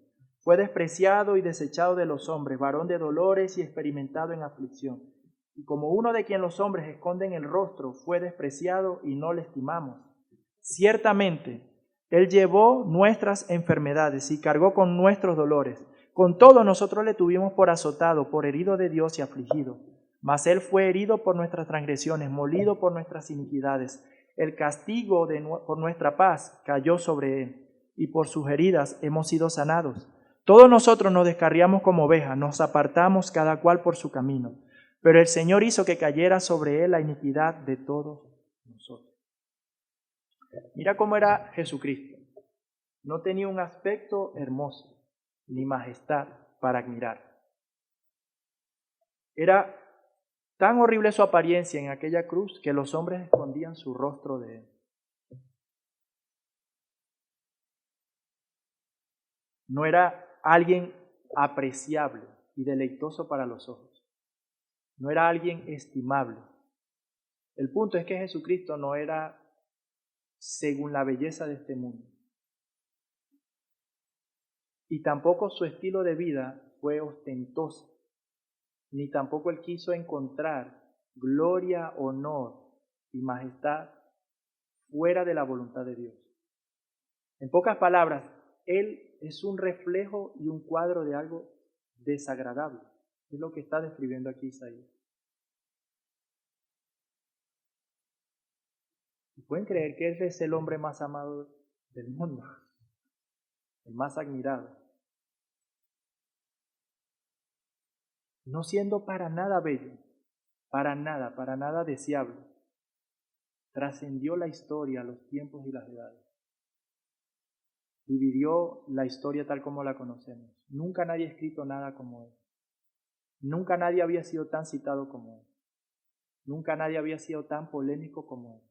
Fue despreciado y desechado de los hombres, varón de dolores y experimentado en aflicción. Y como uno de quien los hombres esconden el rostro, fue despreciado y no le estimamos. Ciertamente, Él llevó nuestras enfermedades y cargó con nuestros dolores. Con todo nosotros le tuvimos por azotado, por herido de Dios y afligido. Mas Él fue herido por nuestras transgresiones, molido por nuestras iniquidades. El castigo por nuestra paz cayó sobre Él, y por sus heridas hemos sido sanados. Todos nosotros nos descarriamos como ovejas, nos apartamos cada cual por su camino. Pero el Señor hizo que cayera sobre Él la iniquidad de todos nosotros. Mira cómo era Jesucristo. No tenía un aspecto hermoso, ni majestad para admirar. Era tan horrible su apariencia en aquella cruz que los hombres escondían su rostro de Él. No era alguien apreciable y deleitoso para los ojos. No era alguien estimable. El punto es que Jesucristo no era según la belleza de este mundo. Y tampoco su estilo de vida fue ostentoso, ni tampoco Él quiso encontrar gloria, honor y majestad fuera de la voluntad de Dios. En pocas palabras, Él es un reflejo y un cuadro de algo desagradable. Es lo que está describiendo aquí Isaías. ¿Y pueden creer que Él es el hombre más amado del mundo? El más admirado. No siendo para nada bello, para nada deseable. Trascendió la historia, los tiempos y las edades. Dividió la historia tal como la conocemos. Nunca nadie ha escrito nada como Él. Nunca nadie había sido tan citado como Él. Nunca nadie había sido tan polémico como Él.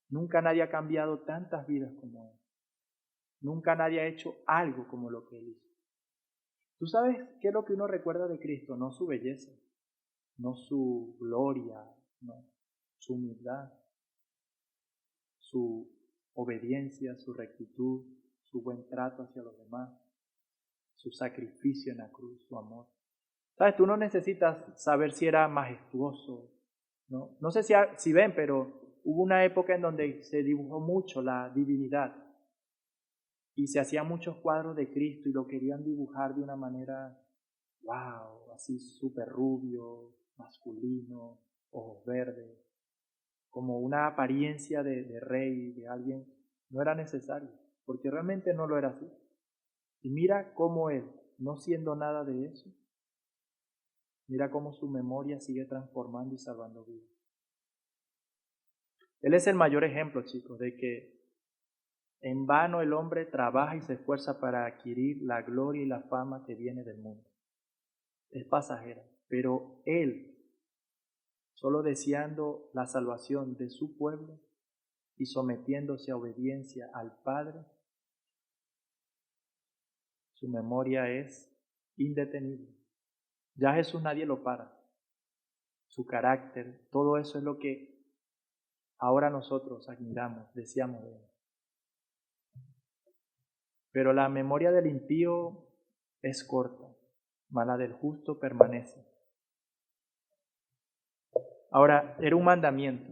Nunca nadie ha cambiado tantas vidas como Él. Nunca nadie ha hecho algo como lo que Él hizo. ¿Tú sabes qué es lo que uno recuerda de Cristo? No su belleza, no su gloria, no su humildad, su obediencia, su rectitud, su buen trato hacia los demás, su sacrificio en la cruz, su amor. ¿Sabes? Tú no necesitas saber si era majestuoso, ¿no? No sé si ven, pero hubo una época en donde se dibujó mucho la divinidad y se hacían muchos cuadros de Cristo y lo querían dibujar de una manera, wow, así súper rubio, masculino, ojos verdes, como una apariencia de rey, de alguien. No era necesario, porque realmente no lo era así. Y mira cómo Él, no siendo nada de eso, mira cómo su memoria sigue transformando y salvando vidas. Él es el mayor ejemplo, chicos, de que en vano el hombre trabaja y se esfuerza para adquirir la gloria y la fama que viene del mundo. Es pasajera, pero Él, solo deseando la salvación de su pueblo, y sometiéndose a obediencia al Padre, su memoria es indetenible. Ya Jesús nadie lo para. Su carácter, todo eso es lo que ahora nosotros admiramos, deseamos de él. Pero la memoria del impío es corta, mas la del justo permanece. Ahora, era un mandamiento.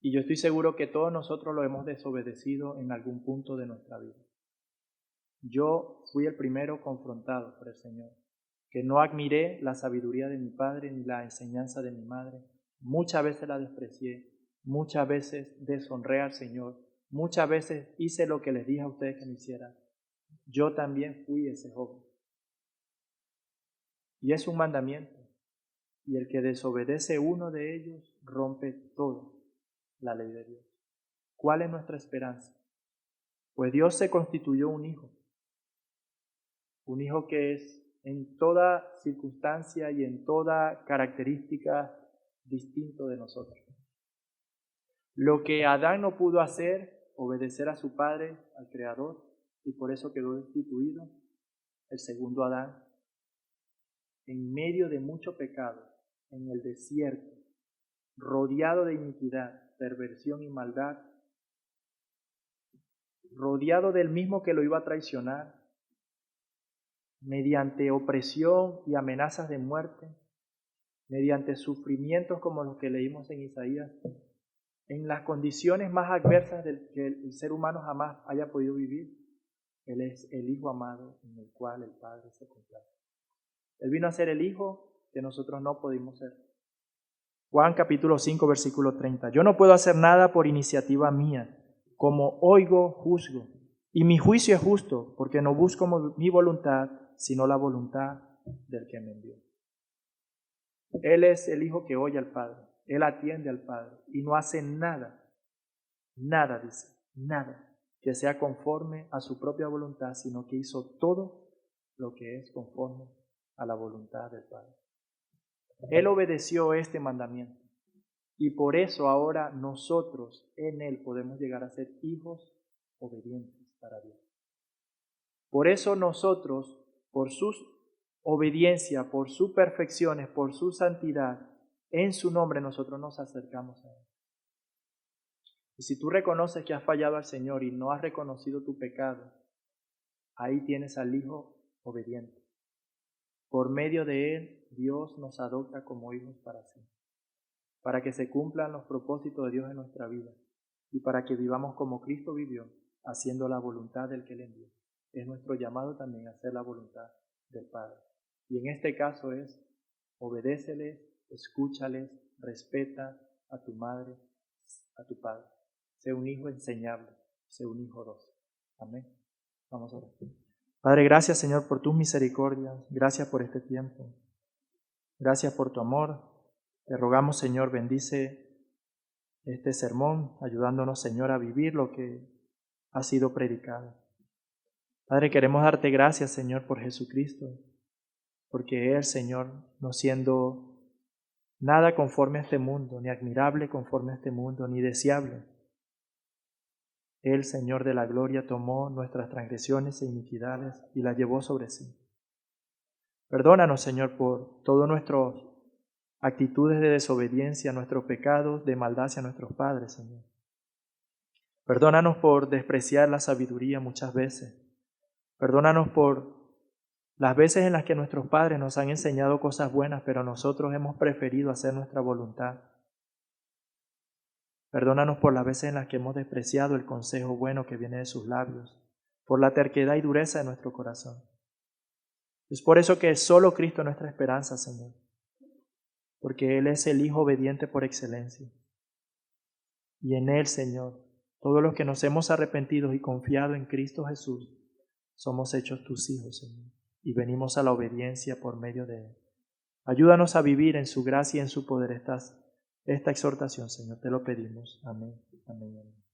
Y yo estoy seguro que todos nosotros lo hemos desobedecido en algún punto de nuestra vida. Yo fui el primero confrontado por el Señor, que no admiré la sabiduría de mi padre ni la enseñanza de mi madre. Muchas veces la desprecié, muchas veces deshonré al Señor, muchas veces hice lo que les dije a ustedes que me hicieran. Yo también fui ese joven. Y es un mandamiento. Y el que desobedece uno de ellos rompe toda la ley de Dios. ¿Cuál es nuestra esperanza? Pues Dios se constituyó un hijo que es en toda circunstancia y en toda característica distinto de nosotros. Lo que Adán no pudo hacer, obedecer a su padre, al Creador, y por eso quedó instituido el segundo Adán, en medio de mucho pecado, en el desierto, rodeado de iniquidad, perversión y maldad, rodeado del mismo que lo iba a traicionar, mediante opresión y amenazas de muerte, mediante sufrimientos como los que leímos en Isaías, en las condiciones más adversas que el ser humano jamás haya podido vivir. Él es el Hijo amado en el cual el Padre se complace. Él vino a ser el Hijo que nosotros no pudimos ser. Juan capítulo 5, versículo 30. Yo no puedo hacer nada por iniciativa mía. Como oigo, juzgo. Y mi juicio es justo, porque no busco mi voluntad, sino la voluntad del que me envió. Él es el Hijo que oye al Padre. Él atiende al Padre y no hace nada, dice, nada que sea conforme a su propia voluntad, sino que hizo todo lo que es conforme a la voluntad del Padre. Él obedeció este mandamiento y por eso ahora nosotros en Él podemos llegar a ser hijos obedientes para Dios. Por eso nosotros, por su obediencia, por sus perfecciones, por su santidad, en su nombre nosotros nos acercamos a Él. Y si tú reconoces que has fallado al Señor y no has reconocido tu pecado, ahí tienes al Hijo obediente. Por medio de Él, Dios nos adopta como hijos para sí, para que se cumplan los propósitos de Dios en nuestra vida y para que vivamos como Cristo vivió, haciendo la voluntad del que Él envió. Es nuestro llamado también a hacer la voluntad del Padre. Y en este caso es, obedéceles, escúchales, respeta a tu madre, a tu padre. Sé un hijo enseñable, sé un hijo dócil. Amén. Vamos a orar. Padre, gracias Señor por tus misericordias, gracias por este tiempo, gracias por tu amor. Te rogamos Señor, bendice este sermón, ayudándonos Señor a vivir lo que ha sido predicado. Padre, queremos darte gracias Señor por Jesucristo, porque Él Señor, no siendo nada conforme a este mundo, ni admirable conforme a este mundo, ni deseable, Él, Señor de la gloria, tomó nuestras transgresiones e iniquidades y las llevó sobre sí. Perdónanos, Señor, por todas nuestras actitudes de desobediencia, nuestros pecados de maldad hacia nuestros padres, Señor. Perdónanos por despreciar la sabiduría muchas veces. Perdónanos por las veces en las que nuestros padres nos han enseñado cosas buenas, pero nosotros hemos preferido hacer nuestra voluntad. Perdónanos por las veces en las que hemos despreciado el consejo bueno que viene de sus labios, por la terquedad y dureza de nuestro corazón. Es por eso que solo Cristo es nuestra esperanza, Señor, porque Él es el Hijo obediente por excelencia. Y en Él, Señor, todos los que nos hemos arrepentido y confiado en Cristo Jesús, somos hechos tus hijos, Señor, y venimos a la obediencia por medio de Él. Ayúdanos a vivir en su gracia y en su poder esta exhortación, Señor, te lo pedimos. Amén. Amén. Amén.